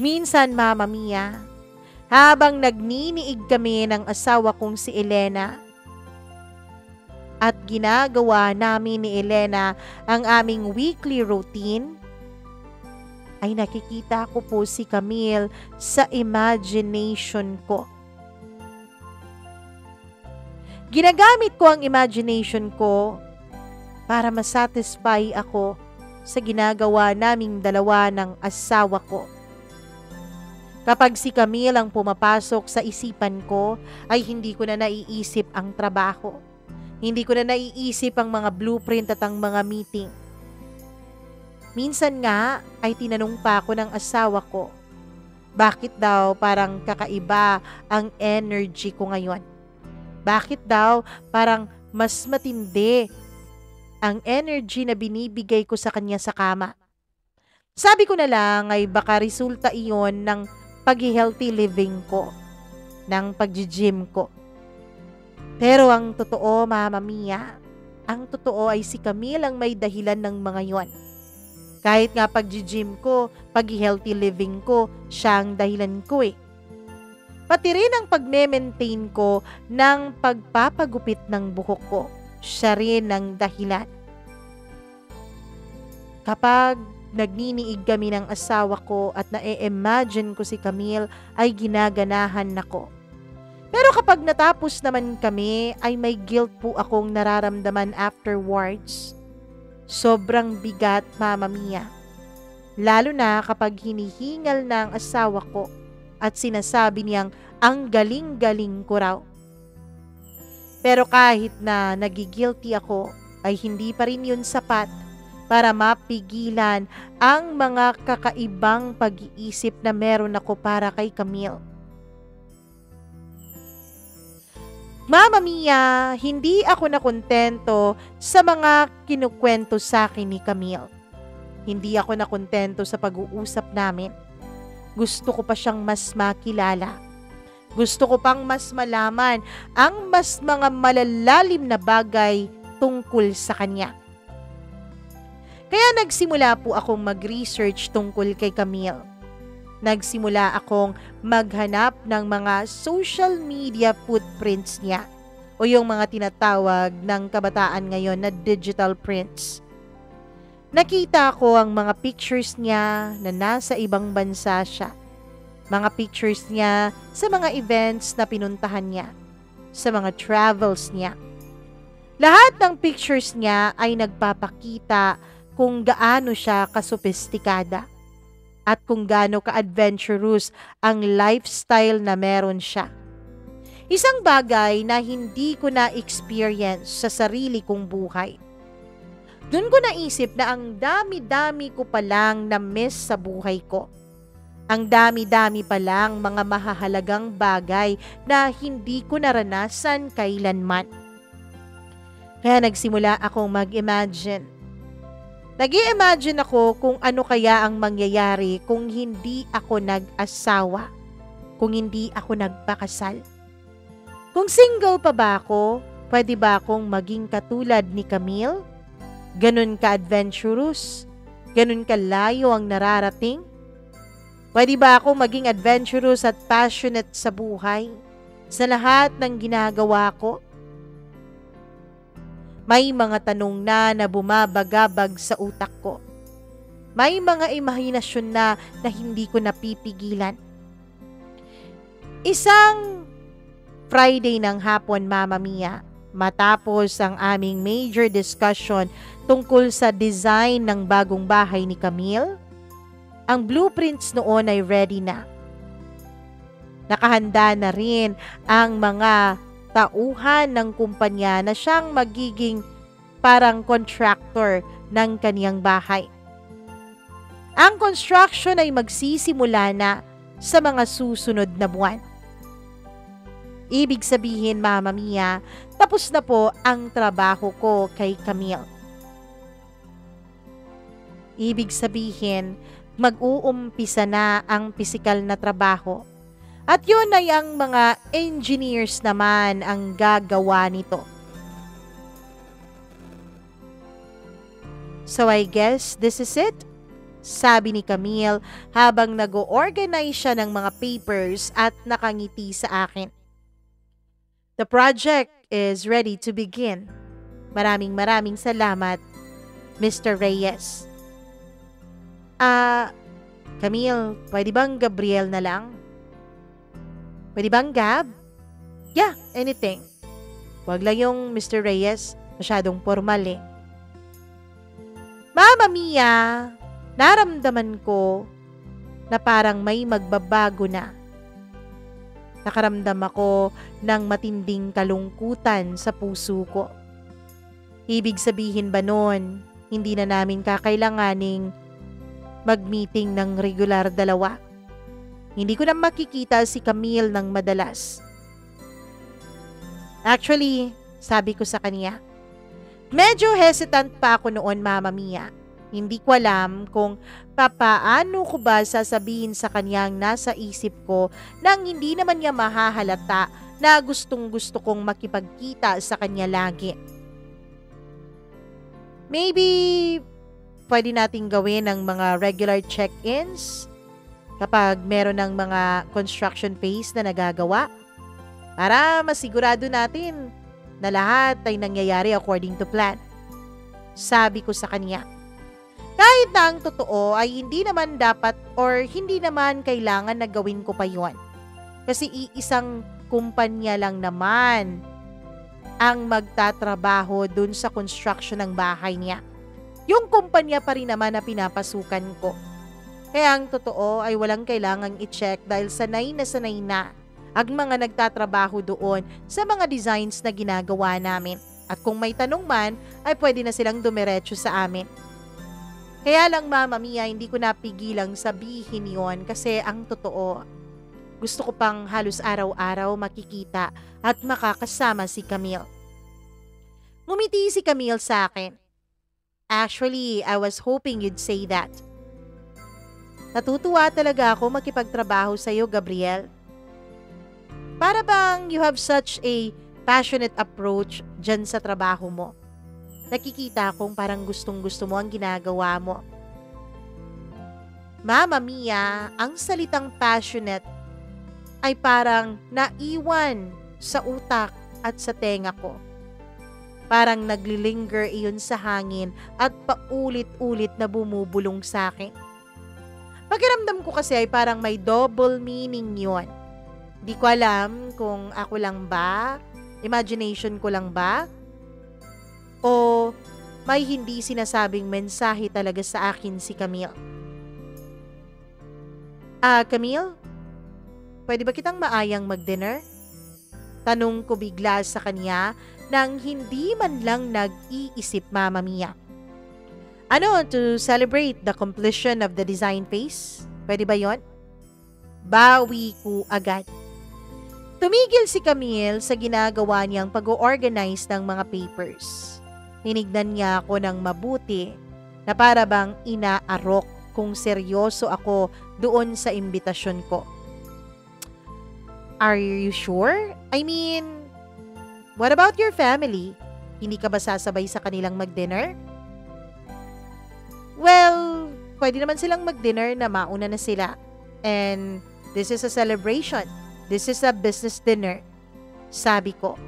Minsan, Mama Mia, habang nagniniig kami ng asawa kong si Elena, at ginagawa namin ni Elena ang aming weekly routine, ay nakikita ko po si Camille sa imagination ko. Ginagamit ko ang imagination ko para masatisfy ako sa ginagawa naming dalawa ng asawa ko. Kapag si Camille ang pumapasok sa isipan ko, ay hindi ko na naiisip ang trabaho. Hindi ko na naiisip ang mga blueprint at ang mga meeting. Minsan nga ay tinanong pa ako ng asawa ko, bakit daw parang kakaiba ang energy ko ngayon? Bakit daw parang mas matindi ang energy na binibigay ko sa kanya sa kama? Sabi ko na lang ay baka resulta iyon ng pag-healthy living ko, ng pag-gym ko. Pero ang totoo, Mama Mia, ang totoo ay si Camille ang may dahilan ng mga yon. Kahit nga pag-gym ko, pag-healthy living ko, siya ang dahilan ko eh. Pati rin ang pag-maintain ko ng pagpapagupit ng buhok ko, siya rin ang dahilan. Kapag nagniniig kami ng asawa ko at na-imagine ko si Camille, ay ginaganahan ako. Pero kapag natapos naman kami, ay may guilt po akong nararamdaman afterwards. Sobrang bigat, Mama Mia. Lalo na kapag hinihingal na ang asawa ko at sinasabi niyang ang galing-galing ko raw. Pero kahit na nagigilty ako, ay hindi pa rin yun sapat para mapigilan ang mga kakaibang pag-iisip na meron ako para kay Camille. Mama Mia, hindi ako nakontento sa mga kinukwento sa akin ni Camille. Hindi ako nakontento sa pag-uusap namin. Gusto ko pa siyang mas makilala. Gusto ko pang mas malaman ang mas mga malalalim na bagay tungkol sa kanya. Kaya nagsimula po akong mag-research tungkol kay Camille. Nagsimula akong maghanap ng mga social media footprints niya o yung mga tinatawag ng kabataan ngayon na digital prints. Nakita ko ang mga pictures niya na nasa ibang bansa siya. Mga pictures niya sa mga events na pinuntahan niya, sa mga travels niya. Lahat ng pictures niya ay nagpapakita kung gaano siya kasophistikada at kung gaano ka-adventurous ang lifestyle na meron siya. Isang bagay na hindi ko na-experience sa sarili kong buhay. Doon ko naisip na ang dami-dami ko palang na-miss sa buhay ko. Ang dami-dami palang mga mahahalagang bagay na hindi ko naranasan kailanman. Kaya nagsimula akong mag-imagine. Nag-i-imagine ako kung ano kaya ang mangyayari kung hindi ako nag-asawa, kung hindi ako nagpakasal. Kung single pa ba ako, pwede ba akong maging katulad ni Camille? Ganun ka-adventurous? Ganun kalayo ang nararating? Pwede ba akong maging adventurous at passionate sa buhay, sa lahat ng ginagawa ko? May mga tanong na bumabagabag sa utak ko. May mga imahinasyon na hindi ko napipigilan. Isang Friday ng hapon, Mama Mia, matapos ang aming major discussion tungkol sa design ng bagong bahay ni Camille, ang blueprints noon ay ready na. Nakahanda na rin ang mga tauhan ng kumpanya na siyang magiging parang contractor ng kaniyang bahay. Ang construction ay magsisimula na sa mga susunod na buwan. Ibig sabihin, Mama Mia, tapos na po ang trabaho ko kay Camille. Ibig sabihin, mag-uumpisa na ang pisikal na trabaho. At yun ay ang mga engineers naman ang gagawa nito. So I guess this is it, sabi ni Camille habang nag-o-organize siya ng mga papers at nakangiti sa akin. The project is ready to begin. Maraming salamat, Mr. Reyes. Camille, pwede bang Gabriel na lang? Pwede bang Gab? Yeah, anything. Wag lang yung Mr. Reyes, masyadong formal eh. Mama Mia, naramdaman ko na parang may magbabago na. Nakaramdam ako ng matinding kalungkutan sa puso ko. Ibig sabihin ba nun, hindi na namin kakailanganing mag-meeting ng regular dalawa? Hindi ko na makikita si Camille ng madalas. Actually, sabi ko sa kanya, medyo hesitant pa ako noon, Mama Mia. Hindi ko alam kung papaano ko ba sasabihin sa kanyang nasa isip ko nang hindi naman niya mahahalata na gustong-gusto kong makipagkita sa kanya lagi. Maybe pwede nating gawin ng mga regular check-ins kapag meron ng mga construction phase na nagagawa para masigurado natin na lahat ay nangyayari according to plan. Sabi ko sa kanya, kahit na ang totoo ay hindi naman dapat or hindi naman kailangan na gawin ko pa yon. Kasi iisang kumpanya lang naman ang magtatrabaho dun sa construction ng bahay niya. Yung kumpanya pa rin naman na pinapasukan ko. Kaya ang totoo ay walang kailangang i-check dahil sanay na ang mga nagtatrabaho doon sa mga designs na ginagawa namin. At kung may tanong man, ay pwede na silang dumiretso sa amin. Kaya lang Mama Mia, hindi ko napigilang sabihin yon kasi ang totoo, gusto ko pang halos araw-araw makikita at makakasama si Camille. Ngumiti si Camille sa akin. Actually, I was hoping you'd say that. Natutuwa talaga ako makipagtrabaho sa iyo, Gabriel. Para bang you have such a passionate approach dyan sa trabaho mo. Nakikita kong parang gustong-gusto mo ang ginagawa mo. Mama Mia, ang salitang passionate ay parang naiwan sa utak at sa tenga ko. Parang naglilinger iyon sa hangin at paulit-ulit na bumubulong sa akin. Pakiramdam ko kasi ay parang may double meaning yon. Di ko alam kung ako lang ba, imagination ko lang ba, o may hindi sinasabing mensahe talaga sa akin si Camille. Camille? Pwede ba kitang maayang mag-dinner? Tanong ko bigla sa kanya nang hindi man lang nag-iisip, Mama Mia. Ano, to celebrate the completion of the design phase? Pwede ba yon? Bawi ko agad. Tumigil si Camille sa ginagawa niyang pag-organize ng mga papers. Tinignan niya ako ng mabuti na para bang inaarok kung seryoso ako doon sa imbitasyon ko. Are you sure? I mean, what about your family? Hindi ka ba sasabay sa kanilang mag-dinner? Well, pwede naman silang mag-dinner na mauna na sila. And this is a celebration. This is a business dinner. Sabi ko.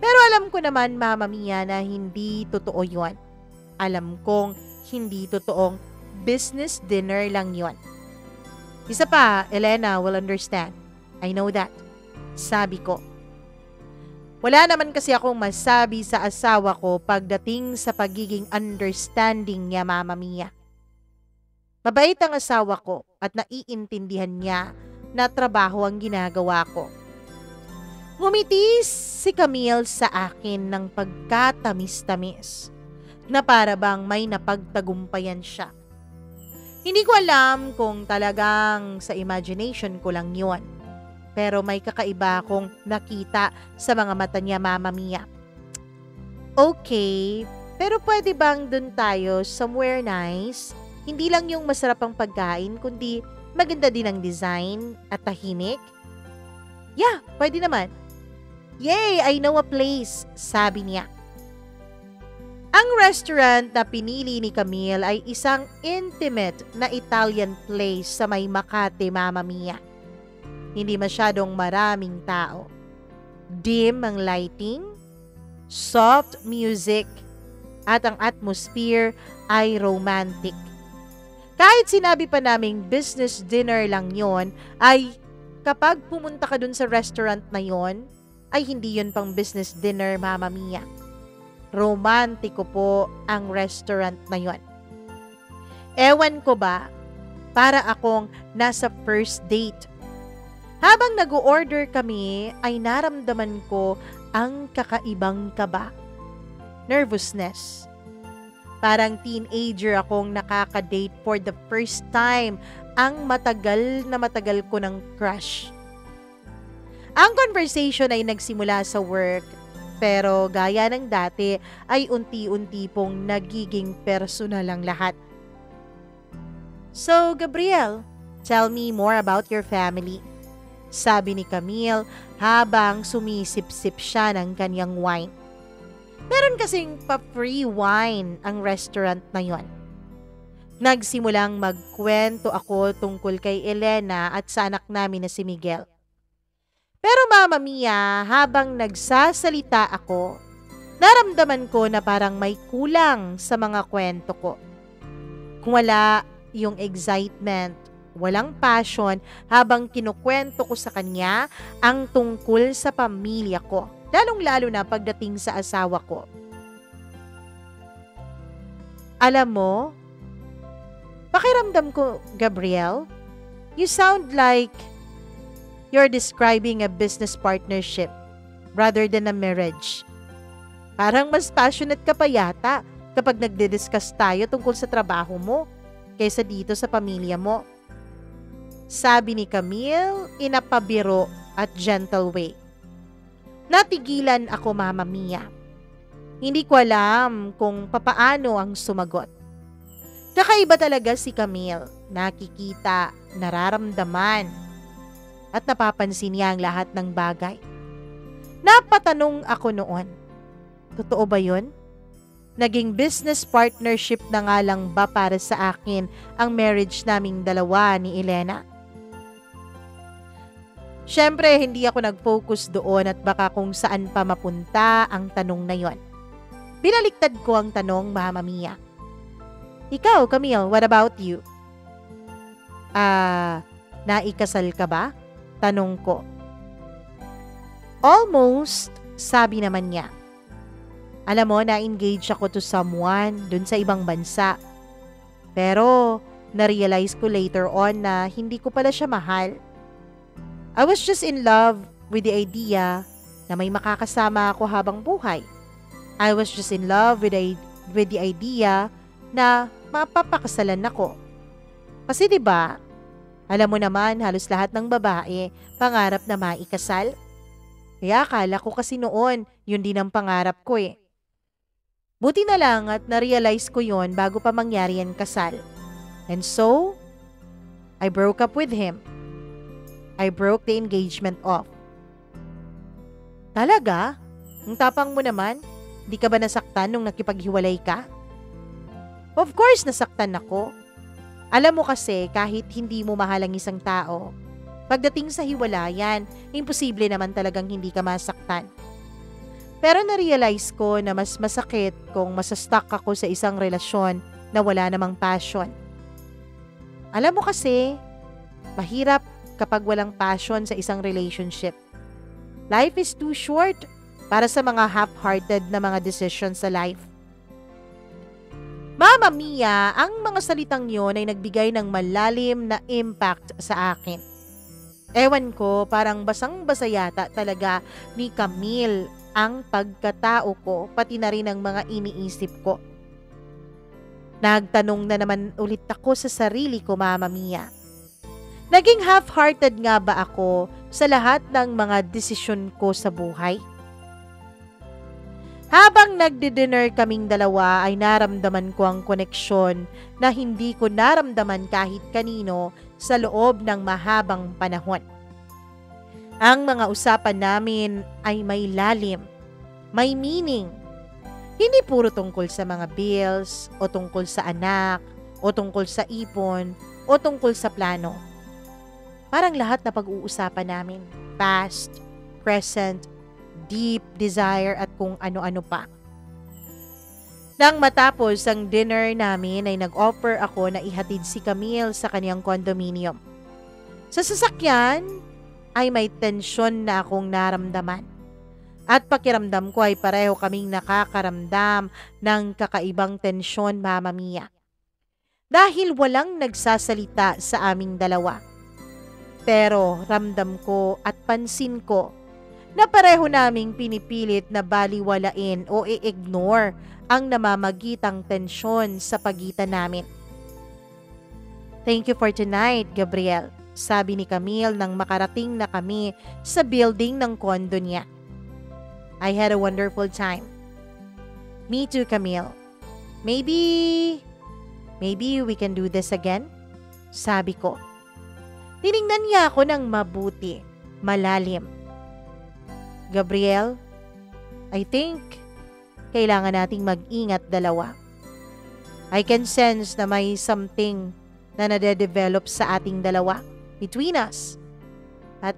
Pero alam ko naman, Mama Mia, na hindi totoo yon. Alam kong hindi totoong business dinner lang yon. Isa pa, Elena will understand. I know that. Sabi ko. Wala naman kasi akong masabi sa asawa ko pagdating sa pagiging understanding niya, Mama Mia. Mabait ang asawa ko at naiintindihan niya na trabaho ang ginagawa ko. Ngumiti si Camille sa akin ng pagkatamis-tamis na para bang may napagtagumpayan siya. Hindi ko alam kung talagang sa imagination ko lang yun. Pero may kakaiba akong nakita sa mga mata niya, Mama Mia. Okay, pero pwede bang dun tayo somewhere nice? Hindi lang yung masarap ang pagkain, kundi maganda din ang design at tahimik? Yeah, pwede naman. Yay, I know a place, sabi niya. Ang restaurant na pinili ni Camille ay isang intimate na Italian place sa may Makati, Mama Mia. Hindi masyadong maraming tao. Dim ang lighting, soft music, at ang atmosphere ay romantic. Kahit sinabi pa naming business dinner lang yon, ay kapag pumunta ka dun sa restaurant na yon, ay hindi yun pang business dinner, Mama Mia. Romantiko po ang restaurant na yon. Ewan ko ba, para akong nasa first date. Habang nag-order kami, ay naramdaman ko ang kakaibang kaba. Nervousness. Parang teenager akong nakaka-date for the first time, ang matagal ko ng crush. Ang conversation ay nagsimula sa work, pero gaya ng dati ay unti-unti pong nagiging personal ang lahat. So, Gabriel, tell me more about your family. Sabi ni Camille habang sumisip-sip siya ng kanyang wine. Meron kasing pa-free wine ang restaurant na yon. Nagsimulang magkwento ako tungkol kay Elena at sa anak namin na si Miguel. Pero Mama Mia, habang nagsasalita ako, naramdaman ko na parang may kulang sa mga kwento ko. Kung wala yung excitement, walang passion habang kinukwento ko sa kanya ang tungkol sa pamilya ko, lalong-lalo na pagdating sa asawa ko. Alam mo, pakiramdam ko, Gabriel, you sound like you're describing a business partnership rather than a marriage. Parang mas passionate ka pa yata kapag nagdi-discuss tayo tungkol sa trabaho mo kaysa dito sa pamilya mo. Sabi ni Camille in a pabiro at gentle way. Natigilan ako, Mama Mia. Hindi ko alam kung papaano ang sumagot. Kakaiba talaga si Camille. Nakikita, nararamdaman, at napapansin niya ang lahat ng bagay. Napatanong ako noon, totoo ba yun? Naging business partnership na nga lang ba para sa akin ang marriage naming dalawa ni Elena? Siyempre, hindi ako nag-focus doon at baka kung saan pa mapunta ang tanong na yon. Binaliktad ko ang tanong, Mama Mia. Ikaw, Camille, what about you? Naikasal ka ba? Tanong ko. Almost, sabi naman niya. Alam mo, na-engage ako to someone dun sa ibang bansa. Pero, na-realize ko later on na hindi ko pala siya mahal. I was just in love with the idea na may makakasama ako habang buhay. I was just in love with the idea na mapapakasalan ako. Kasi 'di ba, alam mo naman halos lahat ng babae pangarap na maikasal. Kaya akala ko kasi noon, yun din ang pangarap ko eh. Buti na lang at na-realize ko yon bago pa mangyari ang kasal. And so, I broke up with him. I broke the engagement off. Talaga? Ang tapang mo naman? Di ka ba nasaktan nung nakipaghiwalay ka? Of course, nasaktan ako. Alam mo kasi, kahit hindi mo mahal ang isang tao, pagdating sa hiwalayan, imposible naman talagang hindi ka masaktan. Pero na-realize ko na mas masakit kung masastuck ako sa isang relasyon na wala namang passion. Alam mo kasi, mahirap kapag walang passion sa isang relationship. Life is too short para sa mga half-hearted na mga decisions sa life. Mama Mia, ang mga salitang yon ay nagbigay ng malalim na impact sa akin. Ewan ko, parang basang-basa yata talaga ni Camille ang pagkatao ko, pati na rin ang mga iniisip ko. Nagtanong na naman ulit ako sa sarili ko, Mama Mia. Naging half-hearted nga ba ako sa lahat ng mga desisyon ko sa buhay? Habang nagdi-dinner kaming dalawa ay naramdaman ko ang koneksyon na hindi ko naramdaman kahit kanino sa loob ng mahabang panahon. Ang mga usapan namin ay may lalim, may meaning. Hindi puro tungkol sa mga bills, o tungkol sa anak, o tungkol sa ipon, o tungkol sa plano. Parang lahat na pag-uusapan namin, past, present, deep desire at kung ano-ano pa. Nang matapos ang dinner namin ay nag-offer ako na ihatid si Camille sa kanyang condominium. Sa sasakyan ay may tensyon na akong naramdaman. At pakiramdam ko ay pareho kaming nakakaramdam ng kakaibang tensyon, Mama Mia. Dahil walang nagsasalita sa aming dalawa. Pero ramdam ko at pansin ko na pareho naming pinipilit na baliwalain o i-ignore ang namamagitang tensyon sa pagitan namin. Thank you for tonight, Gabriel, sabi ni Camille nang makarating na kami sa building ng condo niya. I had a wonderful time. Me too, Camille. Maybe we can do this again? Sabi ko. Tiningnan niya ako ng mabuti, malalim. Gabriel, I think kailangan nating mag-ingat dalawa. I can sense na may something na nade-develop sa ating dalawa between us. At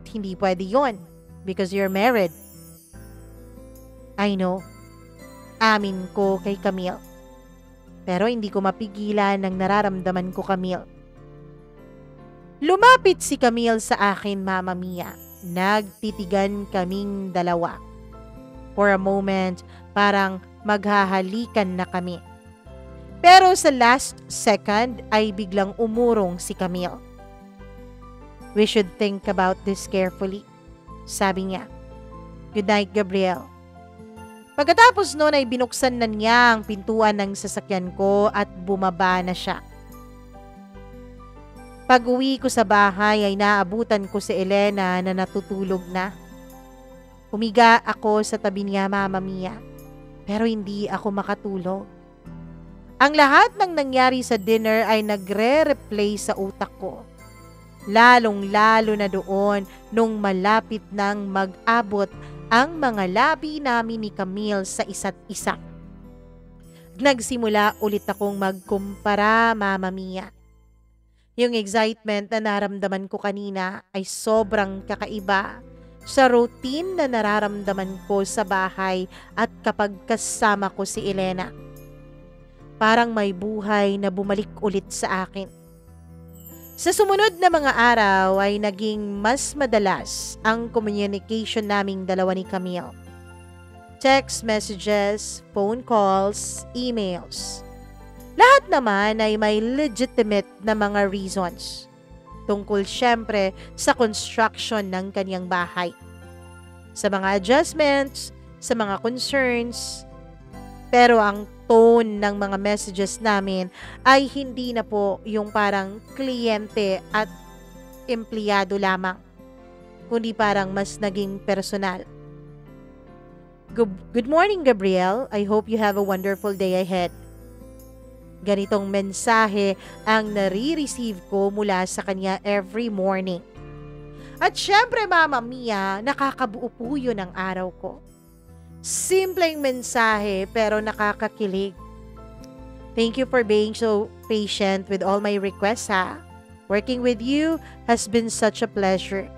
hindi pwede yon because you're married. I know. Amin ko kay Camille. Pero hindi ko mapigilan ang nararamdaman ko, Camille. Lumapit si Camille sa akin, Mama Mia. Nagtitigan kaming dalawa. For a moment, parang maghahalikan na kami. Pero sa last second ay biglang umurong si Camille. We should think about this carefully, sabi niya. Good night, Gabriel. Pagkatapos noon ay binuksan na niya ang pintuan ng sasakyan ko at bumaba na siya. Pag-uwi ko sa bahay ay naabutan ko si Elena na natutulog na. Humiga ako sa tabi niya, Mama Mia, pero hindi ako makatulog. Ang lahat ng nangyari sa dinner ay nagre-replay sa utak ko. Lalong-lalo na doon nung malapit nang mag-abot ang mga labi namin ni Camille sa isa't isa. Nagsimula ulit akong magkumpara, Mama Mia. Yung excitement na naramdaman ko kanina ay sobrang kakaiba sa routine na nararamdaman ko sa bahay at kapag kasama ko si Elena. Parang may buhay na bumalik ulit sa akin. Sa sumunod na mga araw ay naging mas madalas ang communication naming dalawa ni Camille. Text messages, phone calls, emails. Lahat naman ay may legitimate na mga reasons. Tungkol syempre sa construction ng kanyang bahay. Sa mga adjustments, sa mga concerns. Pero ang tone ng mga messages namin ay hindi na po yung parang kliyente at empleyado lamang, kundi parang mas naging personal. Good morning, Gabriel. I hope you have a wonderful day ahead. Ganitong mensahe ang nare-receive ko mula sa kanya every morning. At syempre, Mama Mia, nakakabuo po yun ang araw ko. Simpleng mensahe pero nakakakilig. Thank you for being so patient with all my requests, ha. Working with you has been such a pleasure.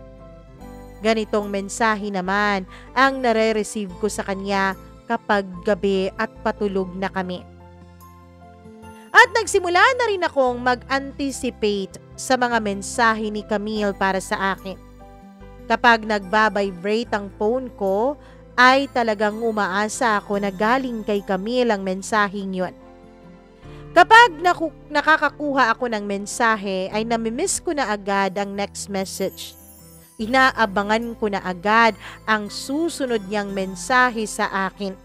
Ganitong mensahe naman ang nare-receive ko sa kanya kapag gabi at patulog na kami. At nagsimula na rin akong mag-anticipate sa mga mensahe ni Camille para sa akin. Kapag nagbabibrate ang phone ko, ay talagang umaasa ako na galing kay Camille ang mensaheng yun. Kapag nakakakuha ako ng mensahe, ay namimiss ko na agad ang next message. Inaabangan ko na agad ang susunod niyang mensahe sa akin.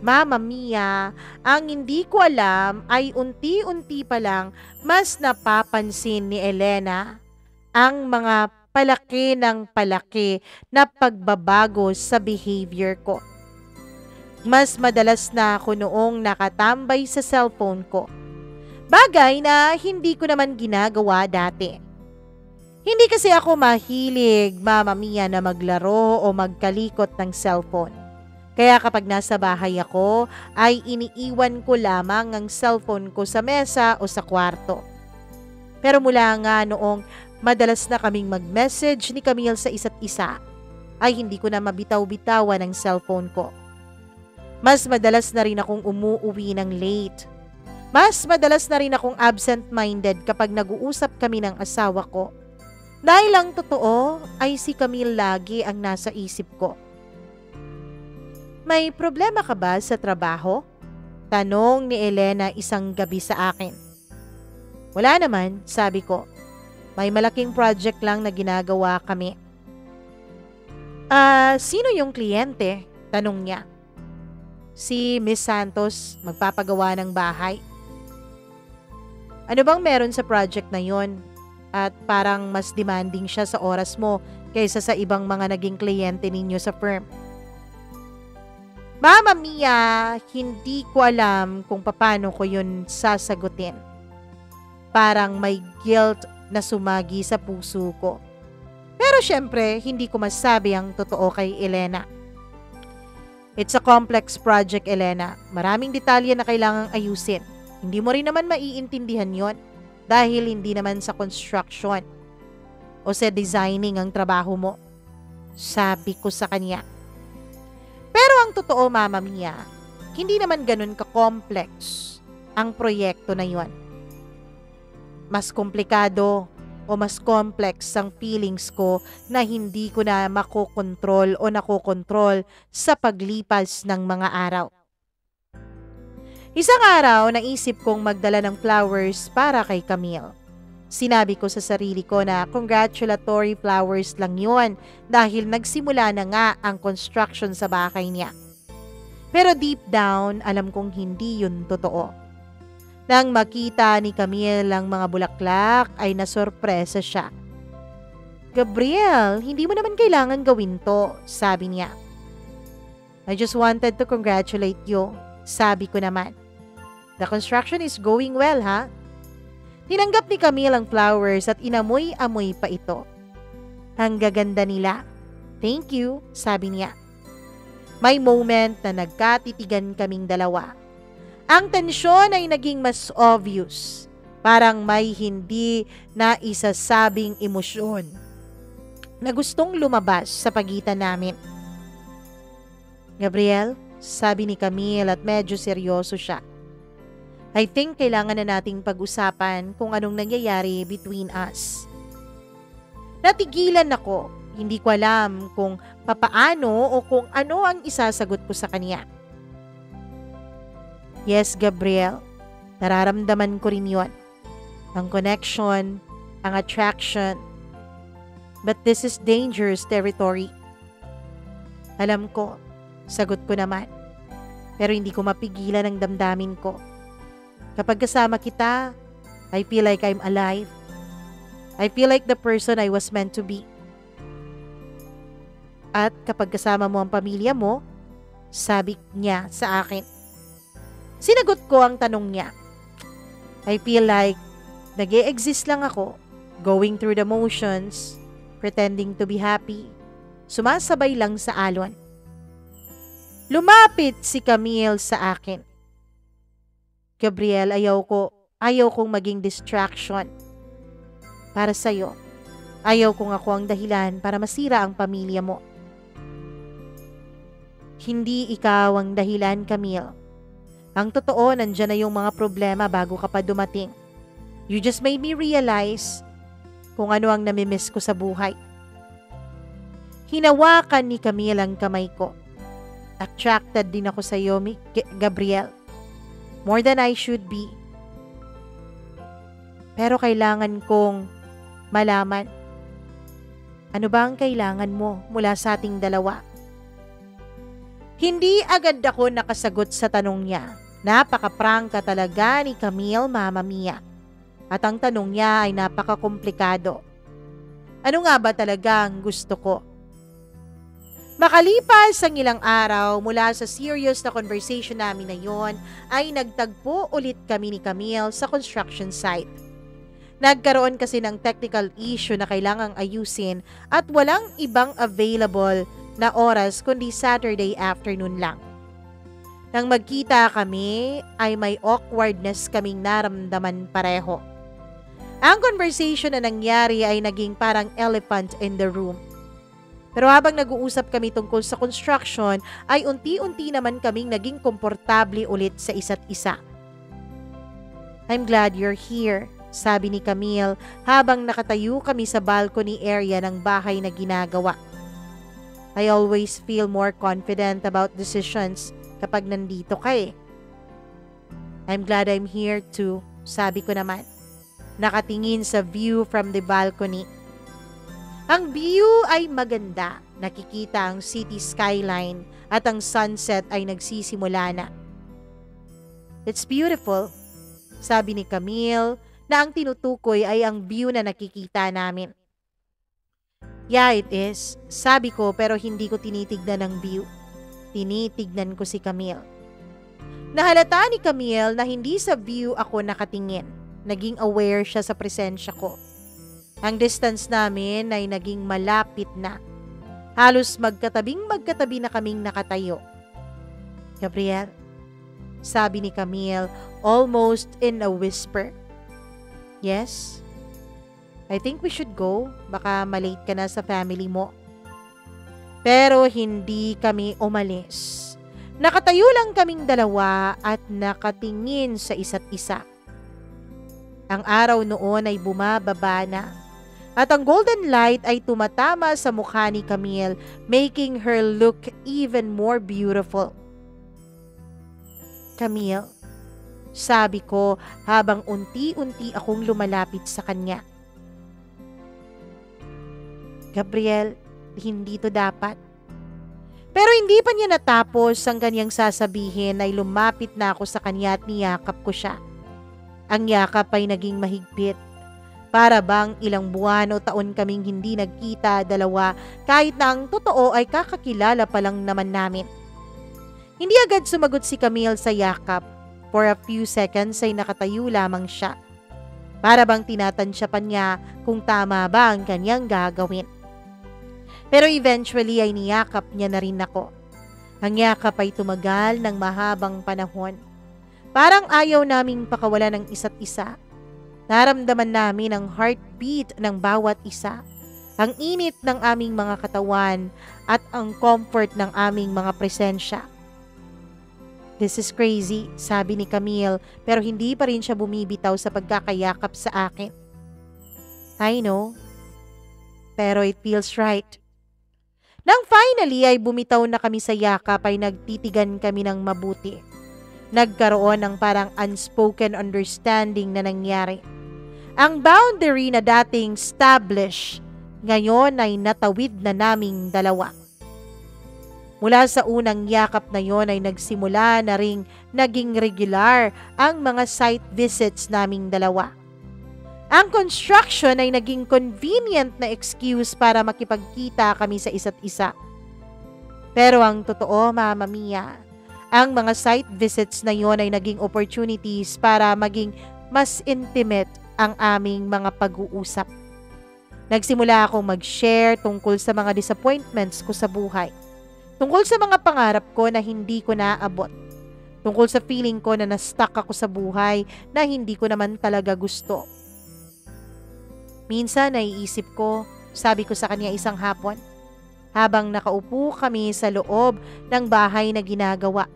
Mama Mia, ang hindi ko alam ay unti-unti pa lang mas napapansin ni Elena ang mga palaki ng palaki na pagbabago sa behavior ko. Mas madalas na ako noong nakatambay sa cellphone ko. Bagay na hindi ko naman ginagawa dati. Hindi kasi ako mahilig, Mama Mia, na maglaro o magkalikot ng cellphone. Kaya kapag nasa bahay ako, ay iniiwan ko lamang ang cellphone ko sa mesa o sa kwarto. Pero mula nga noong madalas na kaming mag-message ni Camille sa isa't isa, ay hindi ko na mabitaw-bitawan ang cellphone ko. Mas madalas na rin akong umuuwi ng late. Mas madalas na rin akong absent-minded kapag nag-uusap kami ng asawa ko. Dahil ang totoo ay si Camille lagi ang nasa isip ko. May problema ka ba sa trabaho? Tanong ni Elena isang gabi sa akin. Wala naman, sabi ko. May malaking project lang na ginagawa kami. Sino yung kliyente? Tanong niya. Si Miss Santos, magpapagawa ng bahay. Ano bang meron sa project na yon? At parang mas demanding siya sa oras mo kaysa sa ibang mga naging kliyente ninyo sa firm. Mama Mia, hindi ko alam kung paano ko yun sasagutin. Parang may guilt na sumagi sa puso ko. Pero syempre, hindi ko masabi ang totoo kay Elena. It's a complex project, Elena. Maraming detalye na kailangang ayusin. Hindi mo rin naman maiintindihan yon dahil hindi naman sa construction o sa designing ang trabaho mo. Sabi ko sa kanya. Pero ang totoo, Mama Mia, hindi naman ganun ka-complex ang proyekto na yon. Mas komplikado o mas complex ang feelings ko na hindi ko na makokontrol o nakokontrol sa paglipas ng mga araw. Isang araw, naisip kong magdala ng flowers para kay Camille. Sinabi ko sa sarili ko na congratulatory flowers lang yon dahil nagsimula na nga ang construction sa bahay niya. Pero deep down, alam kong hindi yun totoo. Nang makita ni Camille ang mga bulaklak ay nasorpresa siya. "Gabriel, hindi mo naman kailangan gawin to," sabi niya. "I just wanted to congratulate you," sabi ko naman. "The construction is going well, ha?" Tinanggap ni Camille ang flowers at inamoy-amoy pa ito. "Ang gaganda nila." "Thank you," sabi niya. May moment na nagkatitigan kaming dalawa. Ang tensyon ay naging mas obvious. Parang may hindi na isasabing emosyon na gustong lumabas sa pagitan namin. "Gabriel," sabi ni Camille at medyo seryoso siya. "I think kailangan na nating pag-usapan kung anong nangyayari between us." Natigilan ako. Hindi ko alam kung papaano o kung ano ang isasagot ko sa kanya. "Yes, Gabriel. Nararamdaman ko rin yon. Ang connection, ang attraction. But this is dangerous territory." "Alam ko," sagot ko naman. "Pero hindi ko mapigilan ang damdamin ko. Kapag kasama kita, I feel like I'm alive. I feel like the person I was meant to be. At kapag kasama mo ang pamilya mo," sabi niya sa akin. Sinagot ko ang tanong niya. "I feel like nag-e-exist lang ako, going through the motions, pretending to be happy, sumasabay lang sa alon." Lumapit si Camille sa akin. "Gabriel, ayaw kong maging distraction para sa'yo. Ayaw kong ako ang dahilan para masira ang pamilya mo." "Hindi ikaw ang dahilan, Camille. Ang totoo, nandyan na yung mga problema bago ka pa dumating. You just made me realize kung ano ang namimiss ko sa buhay." Hinawakan ni Camille ang kamay ko. "Attracted din ako sa iyo, Gabriel. More than I should be. Pero kailangan kong malaman. Ano ba ang kailangan mo mula sa ating dalawa?" Hindi agad ako nakasagot sa tanong niya. Napaka-prangka talaga ni Camille, Mama Mia. At ang tanong niya ay napaka-komplikado. Ano nga ba talaga ang gusto ko? Makalipas ang ilang araw mula sa serious na conversation namin na yon, ay nagtagpo ulit kami ni Camille sa construction site. Nagkaroon kasi ng technical issue na kailangang ayusin at walang ibang available na oras kundi Saturday afternoon lang. Nang magkita kami ay may awkwardness kaming naramdaman pareho. Ang conversation na nangyari ay naging parang elephant in the room. Pero habang nag-uusap kami tungkol sa construction ay unti-unti naman kaming naging komportable ulit sa isa't isa. "I'm glad you're here," sabi ni Camille habang nakatayo kami sa balcony area ng bahay na ginagawa. "I always feel more confident about decisions kapag nandito ka eh." "I'm glad I'm here too," sabi ko naman. Nakatingin sa view from the balcony. Ang view ay maganda. Nakikita ang city skyline at ang sunset ay nagsisimula na. "It's beautiful," sabi ni Camille na ang tinutukoy ay ang view na nakikita namin. "Yeah, it is," sabi ko pero hindi ko tinitignan ang view. Tinitignan ko si Camille. Nahalata ni Camille na hindi sa view ako nakatingin. Naging aware siya sa presensya ko. Ang distance namin ay naging malapit na. Halos magkatabi na kaming nakatayo. "Gabriel," sabi ni Camille almost in a whisper. "Yes? I think we should go. Baka malate ka na sa family mo." Pero hindi kami umalis. Nakatayo lang kaming dalawa at nakatingin sa isa't isa. Ang araw noon ay bumababa na at ang golden light ay tumatama sa mukha ni Camille, making her look even more beautiful. "Camille," sabi ko habang unti-unti akong lumalapit sa kanya. Gabriel, hindi to dapat. Pero hindi pa niya natapos ang kanyang sasabihin ay lumapit na ako sa kanya at niyakap ko siya. Ang yakap ay naging mahigpit. Para bang ilang buwan o taon kaming hindi nagkita dalawa kahit na ang totoo ay kakakilala pa lang naman namin. Hindi agad sumagot si Camille sa yakap. For a few seconds ay nakatayo lamang siya. Para bang tinatansya pa niya kung tama ba ang kanyang gagawin. Pero eventually ay niyakap niya na rin ako. Ang yakap ay tumagal ng mahabang panahon. Parang ayaw naming pakawala ng isa't isa. Naramdaman namin ang heartbeat ng bawat isa, ang init ng aming mga katawan at ang comfort ng aming mga presensya. This is crazy, sabi ni Camille, pero hindi pa rin siya bumibitaw sa pagkakayakap sa akin. I know, pero it feels right. Nang finally ay bumitaw na kami sa yakap ay nagtitigan kami ng mabuti. Nagkaroon ng parang unspoken understanding na nangyari. Ang boundary na dating established, ngayon ay natawid na naming dalawa. Mula sa unang yakap na yon ay nagsimula na ring naging regular ang mga site visits naming dalawa. Ang construction ay naging convenient na excuse para makipagkita kami sa isa't isa. Pero ang totoo, Mama Mia, ang mga site visits na yon ay naging opportunities para maging mas intimate ang aming mga pag-uusap. Nagsimula akong mag-share tungkol sa mga disappointments ko sa buhay. Tungkol sa mga pangarap ko na hindi ko naabot. Tungkol sa feeling ko na na-stuck ako sa buhay na hindi ko naman talaga gusto. Minsan naiisip ko, sabi ko sa kanya isang hapon, habang nakaupo kami sa loob ng bahay na ginagawa.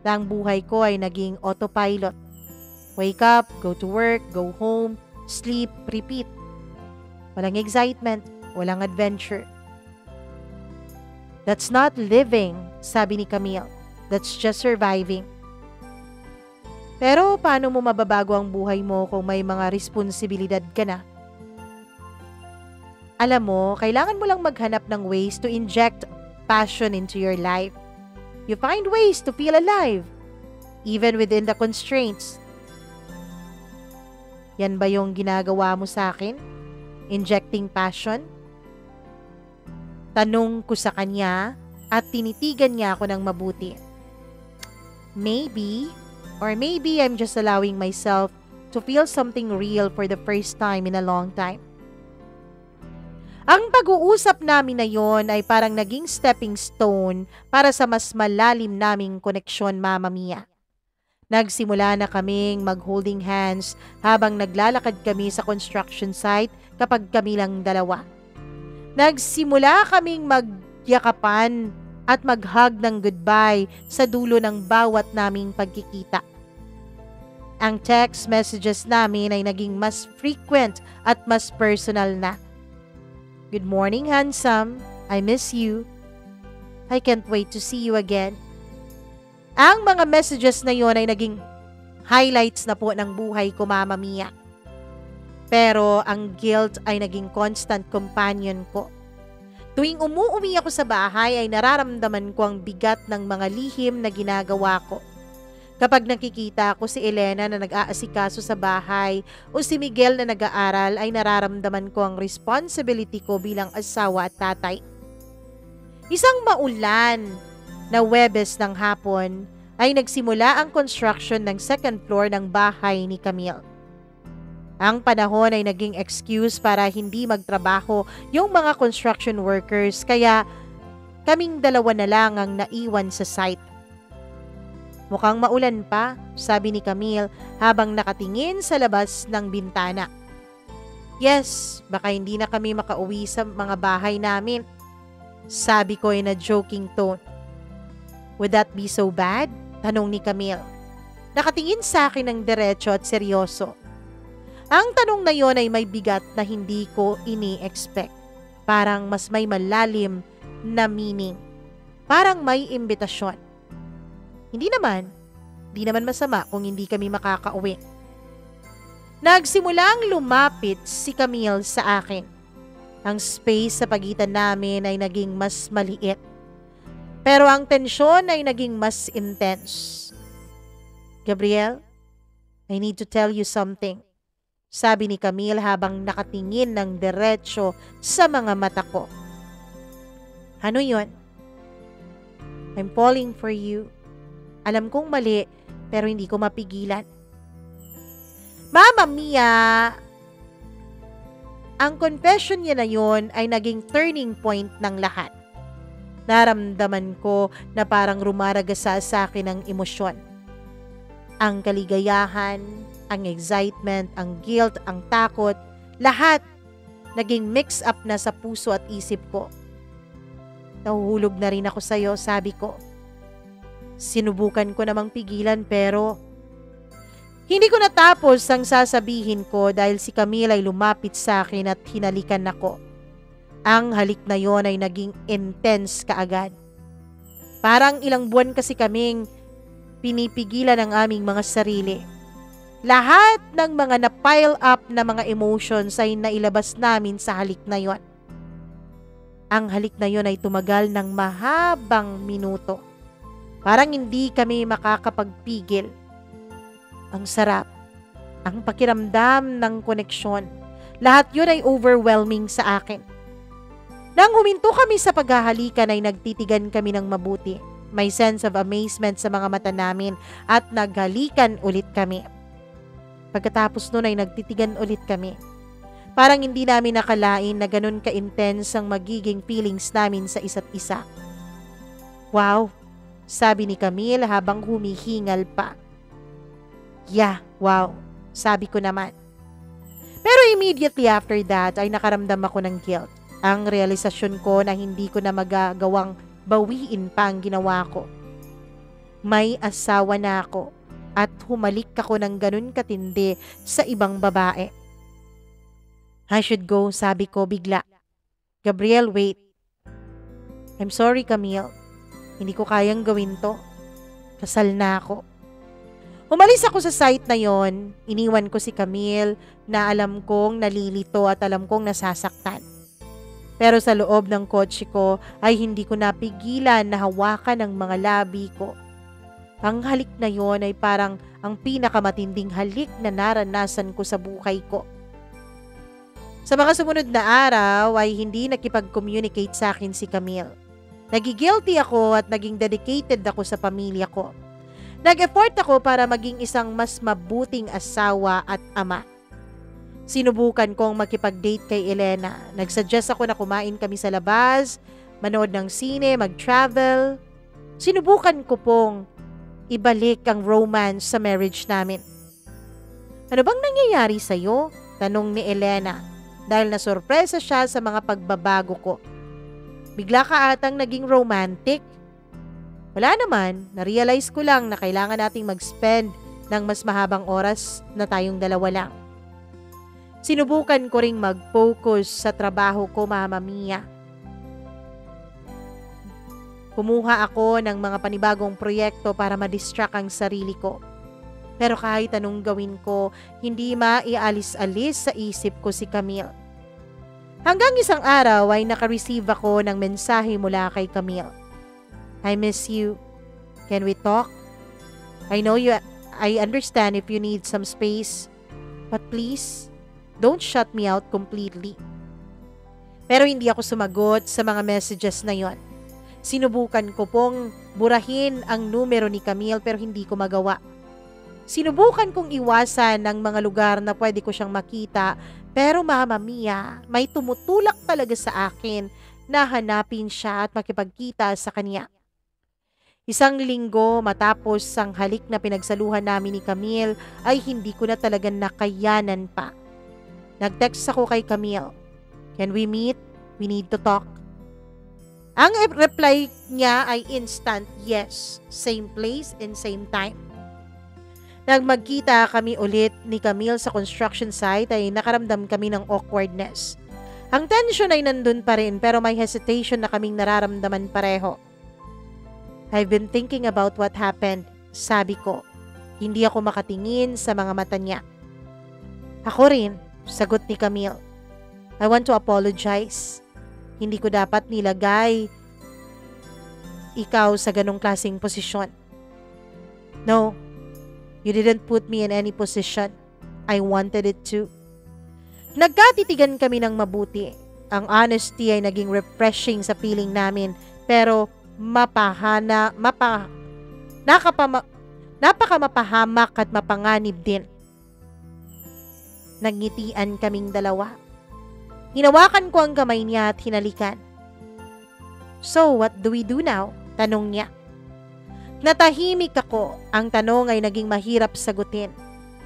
Na ang buhay ko ay naging autopilot. Wake up, go to work, go home, sleep, repeat. Walang excitement, walang adventure. That's not living, sabi ni Camille. That's just surviving. Pero paano mo mababago ang buhay mo kung may mga responsibilidad ka na? Alam mo, kailangan mo lang maghanap ng ways to inject passion into your life. You find ways to feel alive, even within the constraints. Yan ba yung ginagawa mo sa akin? Injecting passion? Tanong ko sa kanya at tinitigan niya ako ng mabuti. Maybe, or maybe I'm just allowing myself to feel something real for the first time in a long time. Ang pag-uusap namin na yon ay parang naging stepping stone para sa mas malalim naming koneksyon, Mama Mia. Nagsimula na kaming mag-holding hands habang naglalakad kami sa construction site kapag kami lang dalawa. Nagsimula kaming magyakapan at mag-hug ng goodbye sa dulo ng bawat naming pagkikita. Ang text messages namin ay naging mas frequent at mas personal na. Good morning, handsome. I miss you. I can't wait to see you again. Ang mga messages na yon ay naging highlights na po ng buhay ko, Mama Mia. Pero ang guilt ay naging constant companion ko. Tuwing umuwi ako sa bahay ay nararamdaman ko ang bigat ng mga lihim na ginagawa ko. Kapag nakikita ko si Elena na nag-aasikaso sa bahay o si Miguel na nag-aaral ay nararamdaman ko ang responsibility ko bilang asawa at tatay. Isang maulan na Huwebes ng hapon ay nagsimula ang construction ng second floor ng bahay ni Camille. Ang panahon ay naging excuse para hindi magtrabaho yung mga construction workers kaya kaming dalawa na lang ang naiwan sa site. Mukhang maulan pa, sabi ni Camille habang nakatingin sa labas ng bintana. Yes, baka hindi na kami makauwi sa mga bahay namin, sabi ko in a joking tone. Would that be so bad? Tanong ni Camille. Nakatingin sa akin ng diretso at seryoso. Ang tanong na yon ay may bigat na hindi ko ini-expect. Parang mas may malalim na meaning. Parang may imbitasyon. Hindi naman. Di naman masama kung hindi kami makakauwi. Nagsimulang lumapit si Camille sa akin. Ang space sa pagitan namin ay naging mas maliit. Pero ang tensyon ay naging mas intense. Gabriel, I need to tell you something. Sabi ni Camille habang nakatingin ng diretsyo sa mga mata ko. Ano yun? I'm falling for you. Alam kong mali, pero hindi ko mapigilan. Mama Mia, ang confession niya na yun ay naging turning point ng lahat. Naramdaman ko na parang rumaragasa sa akin ang emosyon. Ang kaligayahan, ang excitement, ang guilt, ang takot, lahat naging mix up na sa puso at isip ko. Nahuhulog na rin ako sa'yo, sabi ko. Sinubukan ko namang pigilan pero hindi ko natapos ang sasabihin ko dahil si Camille ay lumapit sa akin at hinalikan ako. Ang halik na yon ay naging intense kaagad. Parang ilang buwan kasi kaming pinipigilan ang aming mga sarili. Lahat ng mga na-pile up na mga emotions ay nailabas namin sa halik na yon. Ang halik na yon ay tumagal ng mahabang minuto. Parang hindi kami makakapagpigil. Ang sarap, ang pakiramdam ng koneksyon. Lahat yun ay overwhelming sa akin. Nang huminto kami sa paghahalikan ay nagtitigan kami ng mabuti. May sense of amazement sa mga mata namin at naghalikan ulit kami. Pagkatapos nun ay nagtitigan ulit kami. Parang hindi namin nakalain na ganun ka-intense ang magiging feelings namin sa isa't isa. Wow, sabi ni Camille habang humihingal pa. Yeah, wow, sabi ko naman. Pero immediately after that ay nakaramdam ako ng guilt. Ang realisasyon ko na hindi ko na magagawang bawiin pa ang ginawa ko. May asawa na ako at humalik ako ng ganun katindi sa ibang babae. I should go, sabi ko bigla. Gabriel, wait. I'm sorry, Camille. Hindi ko kayang gawin to. Kasal na ako. Umalis ako sa site na yon, iniwan ko si Camille na alam kong nalilito at alam kong nasasaktan. Pero sa loob ng kotse ko ay hindi ko napigilan na hawakan ang mga labi ko. Ang halik na yon ay parang ang pinakamatinding halik na naranasan ko sa buhay ko. Sa mga sumunod na araw ay hindi nakipag-communicate sa akin si Camille. Nagigilty ako at naging dedicated ako sa pamilya ko. Nag-effort ako para maging isang mas mabuting asawa at ama. Sinubukan kong makipag-date kay Elena. Nagsuggest ako na kumain kami sa labas, manood ng sine, mag-travel. Sinubukan ko pong ibalik ang romance sa marriage namin. Ano bang nangyayari sa'yo? Tanong ni Elena dahil nasurpresa siya sa mga pagbabago ko. Bigla ka atang naging romantic. Wala naman, na-realize ko lang na kailangan nating mag-spend ng mas mahabang oras na tayong dalawa lang. Sinubukan ko ring mag-focus sa trabaho ko, Mama Mia. Kumuha ako ng mga panibagong proyekto para ma-distract ang sarili ko. Pero kahit anong gawin ko, hindi maialis-alis sa isip ko si Camille. Hanggang isang araw ay naka-receive ako ng mensahe mula kay Camille. I miss you. Can we talk? I understand if you need some space. But please, don't shut me out completely. Pero hindi ako sumagot sa mga messages na yon. Sinubukan ko pong burahin ang numero ni Camille pero hindi ko magawa. Sinubukan kong iwasan ang mga lugar na pwede ko siyang makita pero Mama Mia, may tumutulak talaga sa akin na hanapin siya at makipagkita sa kanya. Isang linggo matapos ang halik na pinagsaluhan namin ni Camille ay hindi ko na talaga nakayanan pa. Nag-text ako kay Camille. Can we meet? We need to talk. Ang reply niya ay instant yes. Same place and same time. Nang magkita kami ulit ni Camille sa construction site ay nakaramdam kami ng awkwardness. Ang tension ay nandun pa rin pero may hesitation na kaming nararamdaman pareho. I've been thinking about what happened, sabi ko. Hindi ako makatingin sa mga mata niya. Ako rin, sagot ni Camille. I want to apologize. Hindi ko dapat nilagay ikaw sa ganong klaseng posisyon. No, you didn't put me in any position. I wanted it to. Nagkatitigan kami ng mabuti. Ang honesty ay naging refreshing sa feeling namin, pero napakamapahamak at mapanganib din. Nagngitian kaming dalawa. Hinawakan ko ang kamay niya at hinalikan. So, what do we do now? Tanong niya. Natahimik ako. Ang tanong ay naging mahirap sagutin.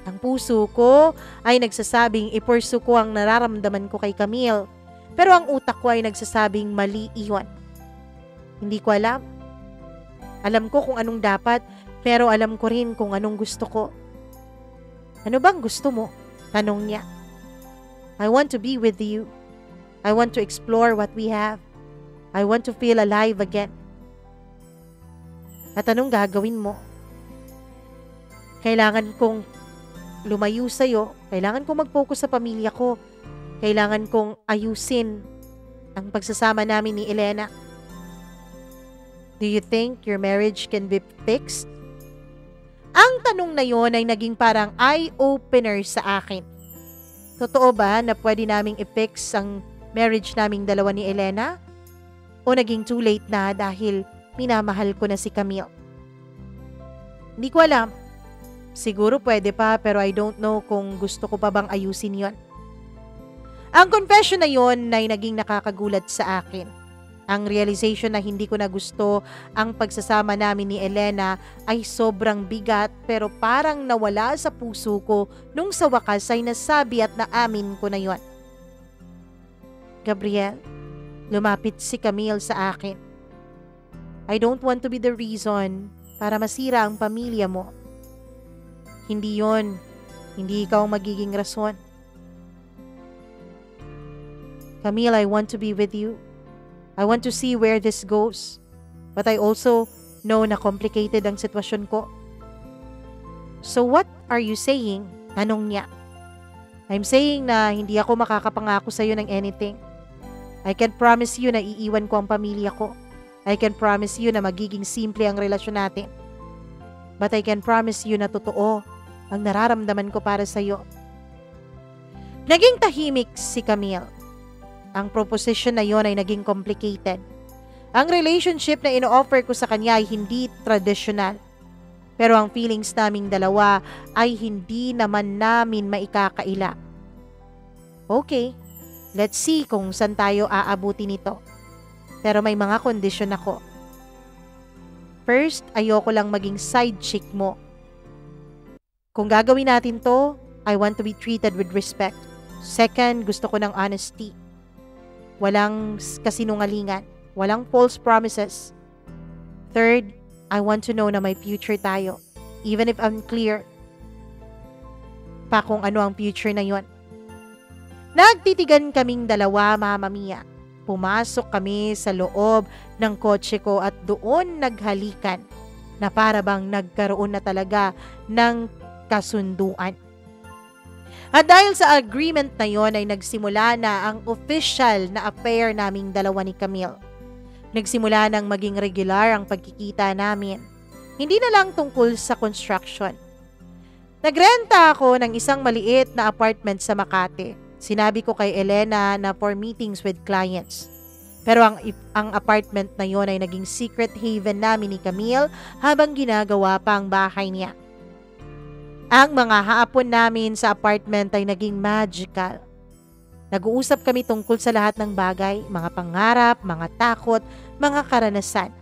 Ang puso ko ay nagsasabing ipursu ko ang nararamdaman ko kay Camille. Pero ang utak ko ay nagsasabing mali iyon. Hindi ko alam. Alam ko kung anong dapat, pero alam ko rin kung anong gusto ko. Ano bang gusto mo? Tanong niya. I want to be with you. I want to explore what we have. I want to feel alive again. At anong gagawin mo? Kailangan kong lumayo sa'yo. Kailangan kong mag-focus sa pamilya ko. Kailangan kong ayusin ang pagsasama namin ni Elena. Do you think your marriage can be fixed? Ang tanong na yon ay naging parang eye-opener sa akin. Totoo ba na pwede naming i-fix ang marriage naming dalawa ni Elena? O naging too late na dahil minamahal ko na si Camille? Hindi ko alam. Siguro pwede pa, pero I don't know kung gusto ko pa bang ayusin yon. Ang confession na yon ay naging nakakagulat sa akin. Ang realization na hindi ko na gusto ang pagsasama namin ni Elena ay sobrang bigat, pero parang nawala sa puso ko nung sa wakas ay nasabi at naamin ko na yon. Gabriel, lumapit si Camille sa akin. I don't want to be the reason para masira ang pamilya mo. Hindi yon. Hindi ikaw ang magiging rason. Camille, I want to be with you. I want to see where this goes. But I also know na complicated ang sitwasyon ko. So what are you saying? Tanong niya. I'm saying na hindi ako makakapangako sa iyo ng anything. I can promise you na iiwan ko ang pamilya ko. I can promise you na magiging simple ang relasyon natin. But I can promise you na totoo ang nararamdaman ko para sa iyo. Naging tahimik si Camille. Ang proposition na yon ay naging complicated. Ang relationship na ino-offer ko sa kanya ay hindi traditional. Pero ang feelings naming dalawa ay hindi naman namin maikakaila. Okay, let's see kung saan tayo aabuti nito. Pero may mga kondisyon ako. First, ayoko lang maging side chick mo. Kung gagawin natin to, I want to be treated with respect. Second, gusto ko ng honesty. Walang kasinungalingan. Walang false promises. Third, I want to know na may future tayo. Even if unclear pa kung ano ang future na yon. Nagtitigan kaming dalawa, Mama Mia. Pumasok kami sa loob ng kotse ko at doon naghalikan na para bang nagkaroon na talaga ng kasunduan. At dahil sa agreement na yon ay nagsimula na ang official na affair naming dalawa ni Camille. Nagsimula nang maging regular ang pagkikita namin. Hindi na lang tungkol sa construction. Nagrenta ako ng isang maliit na apartment sa Makati. Sinabi ko kay Elena na for meetings with clients. Pero ang apartment na yon ay naging secret haven namin ni Camille habang ginagawa pa ang bahay niya. Ang mga hapon namin sa apartment ay naging magical. Nag-uusap kami tungkol sa lahat ng bagay, mga pangarap, mga takot, mga karanasan.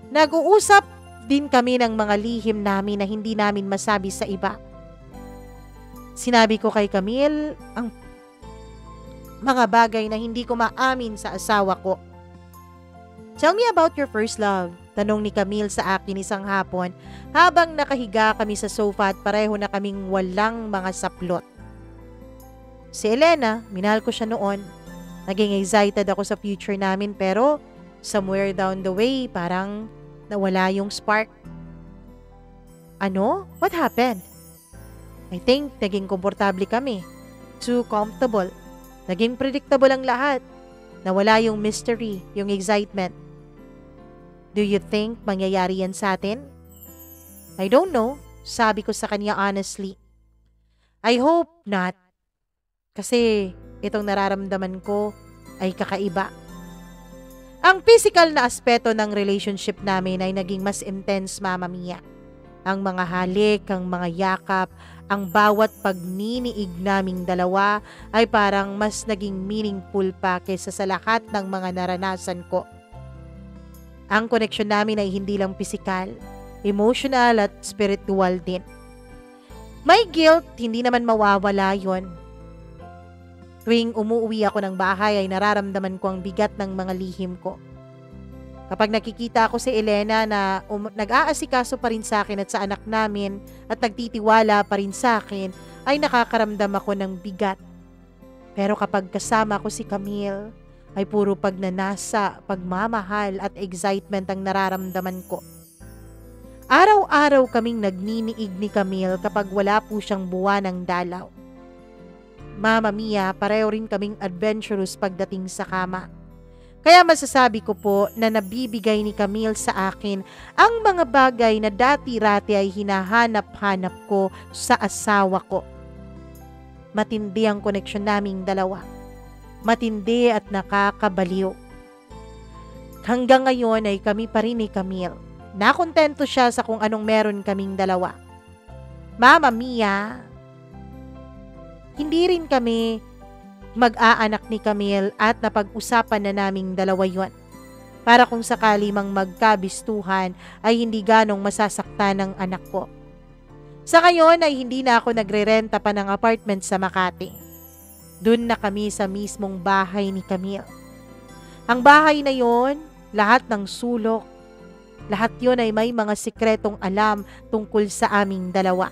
Nag-uusap din kami ng mga lihim namin na hindi namin masabi sa iba. Sinabi ko kay Camille ang mga bagay na hindi ko maamin sa asawa ko. Tell me about your first love. Tanong ni Camille sa akin isang hapon habang nakahiga kami sa sofa at pareho na kaming walang mga saplot. Si Elena, minahal ko siya noon. Naging excited ako sa future namin pero somewhere down the way parang nawala yung spark. Ano? What happened? I think naging komportable kami. Too comfortable. Naging predictable ang lahat. Nawala yung mystery, yung excitement. Do you think mangyayari yan sa atin? I don't know. Sabi ko sa kanya honestly. I hope not. Kasi itong nararamdaman ko ay kakaiba. Ang physical na aspeto ng relationship namin ay naging mas intense, Mama Mia. Ang mga halik, ang mga yakap, ang bawat pagniniig naming dalawa ay parang mas naging meaningful pa kaysa sa lahat ng mga naranasan ko. Ang koneksyon namin ay hindi lang pisikal, emotional at spiritual din. May guilt, hindi naman mawawala yon. Tuwing umuwi ako ng bahay ay nararamdaman ko ang bigat ng mga lihim ko. Kapag nakikita ko si Elena na nag-aasikaso pa rin sa akin at sa anak namin at nagtitiwala pa rin sa akin, ay nakakaramdam ako ng bigat. Pero kapag kasama ko si Camille, ay puro pagnanasa, pagmamahal at excitement ang nararamdaman ko. Araw-araw kaming nagniniig ni Camille kapag wala po siyang buwan ng dalaw. Mama Mia, pareho rin kaming adventurous pagdating sa kama. Kaya masasabi ko po na nabibigay ni Camille sa akin ang mga bagay na dati-rati ay hinahanap-hanap ko sa asawa ko. Matindi ang koneksyon naming dalawa. Matindi at nakakabaliw. Hanggang ngayon ay kami pa rin ni Camille. Nakontento siya sa kung anong meron kaming dalawa. Mama Mia, hindi rin kami mag-aanak ni Camille at napag-usapan na naming dalawa yon. Para kung sakali mang magkabistuhan ay hindi ganong masasaktan ng anak ko. Sa ngayon ay hindi na ako nagre-renta pa ng apartment sa Makati. Doon na kami sa mismong bahay ni Camille. Ang bahay na yon, lahat ng sulok, lahat yon ay may mga sikretong alam tungkol sa aming dalawa.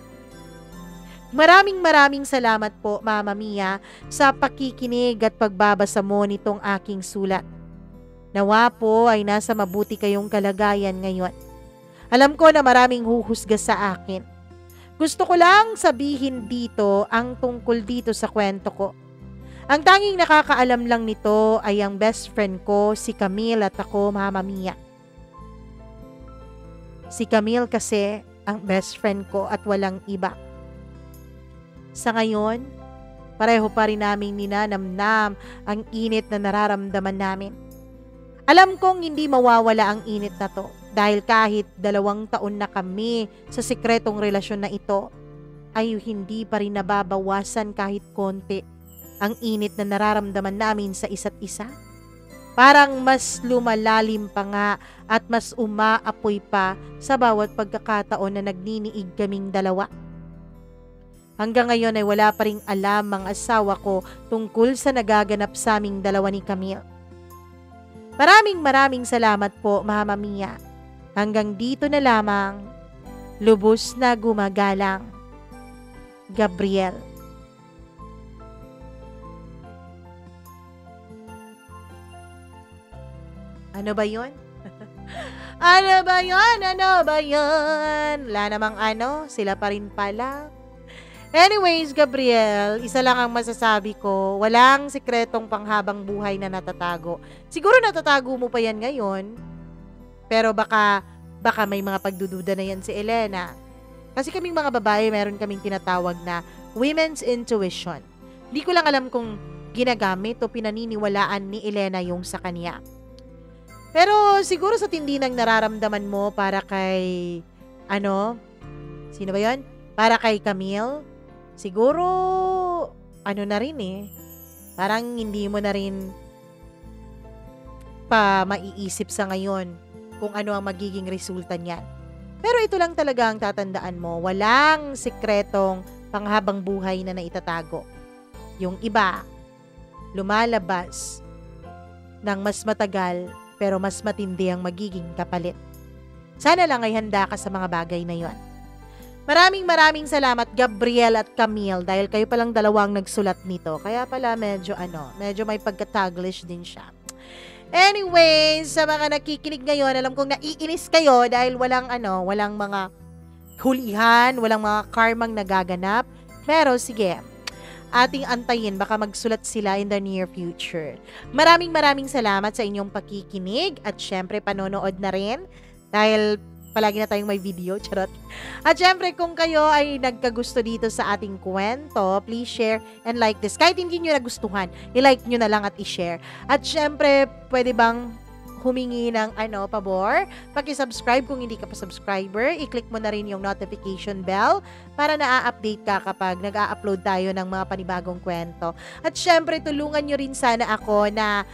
Maraming salamat po, Mama Mia, sa pakikinig at pagbabasa mo nitong aking sulat. Nawa po ay nasa mabuti kayong kalagayan ngayon. Alam ko na maraming huhusga sa akin. Gusto ko lang sabihin dito ang tungkol dito sa kwento ko. Ang tanging nakakaalam lang nito ay ang best friend ko, si Camille at ako, Mama Mia. Si Camille kasi ang best friend ko at walang iba. Sa ngayon, pareho pa rin naming ninanamnam ang init na nararamdaman namin. Alam kong hindi mawawala ang init na to dahil kahit 2 taon na kami sa sikretong relasyon na ito, ay hindi pa rin nababawasan kahit konti ang init na nararamdaman namin sa isa't isa. Parang mas lumalalim pa nga at mas umaapoy pa sa bawat pagkakataon na nagniniig kaming dalawa. Hanggang ngayon ay wala pa ring alam ang asawa ko tungkol sa nagaganap sa aming dalawa ni Camille. Maraming salamat po, Mama Mia. Hanggang dito na lamang. Lubos na gumagalang. Gabriel. Ano ba yun? Ano ba yun? Wala namang sila pa rin pala. Anyways, Gabriel, isa lang ang masasabi ko, walang sikretong panghabang buhay na natatago. Siguro natatago mo pa yan ngayon, pero baka may mga pagdududa na yan si Elena. Kasi kaming mga babae, meron kaming tinatawag na women's intuition. Hindi ko lang alam kung ginagamit o pinaniniwalaan ni Elena yung sa kanya. Pero siguro sa tindi ng nararamdaman mo para kay, sino ba yun? Para kay Camille, siguro, na rin parang hindi mo na rin pa maiisip sa ngayon kung ano ang magiging resulta niyan. Pero ito lang talaga ang tatandaan mo, walang sikretong panghabang buhay na naitatago. Yung iba, lumalabas ng mas matagal pero mas matindi ang magiging kapalit. Sana lang ay handa ka sa mga bagay na yon. Maraming salamat Gabriel at Camille dahil kayo palang dalawang nagsulat nito. Kaya pala medyo may pagka-taglish din siya. Anyways, sa mga nakikinig ngayon, alam kong naiinis kayo dahil walang mga hulihan, walang mga karmang nagaganap. Pero sige, ating antayin, baka magsulat sila in the near future. Maraming salamat sa inyong pakikinig at syempre panonood na rin dahil palagi na tayong may video, charot. At syempre kung kayo ay nagkagusto dito sa ating kwento, please share and like this. Kahit hindi nyo nagustuhan, i-like nyo na lang at i-share. At syempre, pwede bang humingi ng pabor, paki-subscribe kung hindi ka pa subscriber, i-click mo na rin yung notification bell para na-update ka kapag nag-a-upload tayo ng mga panibagong kwento. At syempre, tulungan nyo rin sana ako na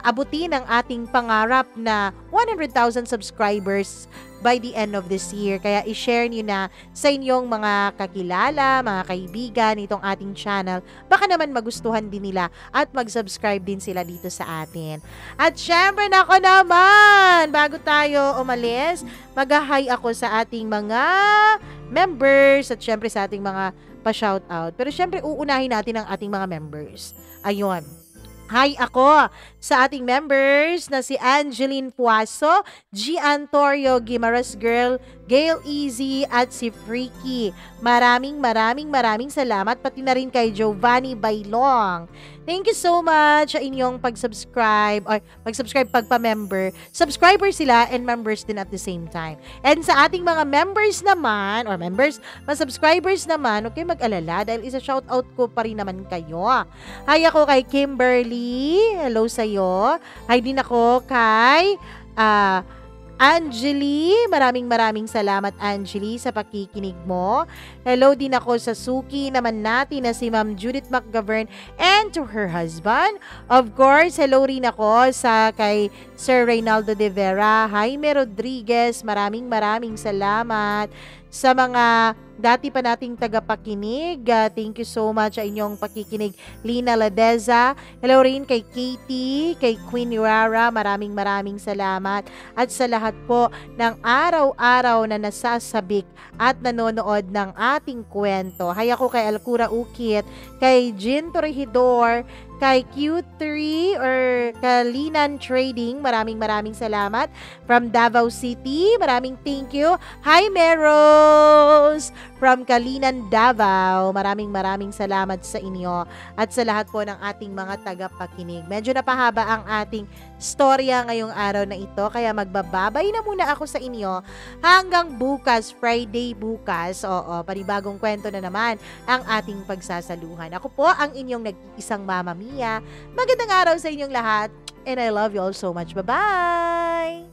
abutin ang ating pangarap na 100,000 subscribers by the end of this year. Kaya i-share nyo na sa inyong mga kakilala, mga kaibigan itong ating channel. Baka naman magustuhan din nila at mag-subscribe din sila dito sa atin. At syempre, nako naman, bago tayo umalis, mag-hi ako sa ating mga members at syempre sa ating mga pa-shoutout. Pero syempre, uunahin natin ang ating mga members. Ayun. Hi ako sa ating members na si Angeline Puaso, G. Antorio Gimaras Girl, Gail Easy at si Freaky. Maraming salamat pati na rin kay Giovanni Bailong. Thank you so much sa inyong pag-subscribe or pagpa-member. Subscriber sila and members din at the same time. And sa ating mga members naman, or members, mga subscribers naman, okay mag-alala dahil isa-shoutout ko pa rin naman kayo. Hi ako kay Kimberly. Hello sa'yo. Hi din ako kay Angeli, maraming salamat Angeli sa pakikinig mo. Hello din ako sa suki naman natin na si Ma'am Judith McGovern and to her husband. Of course, hello rin ako sa kay Sir Reynaldo de Vera, Jaime Rodriguez, maraming salamat. Sa mga dati pa nating tagapakinig, thank you so much sa inyong pakikinig. Lina Ladeza, hello rin kay Katie, kay Queen Rara, maraming salamat. At sa lahat po ng araw-araw na nasasabik at nanonood ng ating kwento. Hay ako kay Alcura Ukit, kay Jin Torrejidor, kay Q3 or Kalinan Trading, maraming salamat. From Davao City, maraming thank you. Hi Meros from Kalinan, Davao, maraming salamat sa inyo at sa lahat po ng ating mga tagapakinig. Medyo napahaba ang ating storya ngayong araw na ito, kaya magbababay na muna ako sa inyo hanggang bukas, Friday bukas. Oo, panibagong kwento na naman ang ating pagsasaluhan. Ako po ang inyong nag-iisang Mama Mia. Magandang araw sa inyong lahat and I love you all so much. Bye-bye!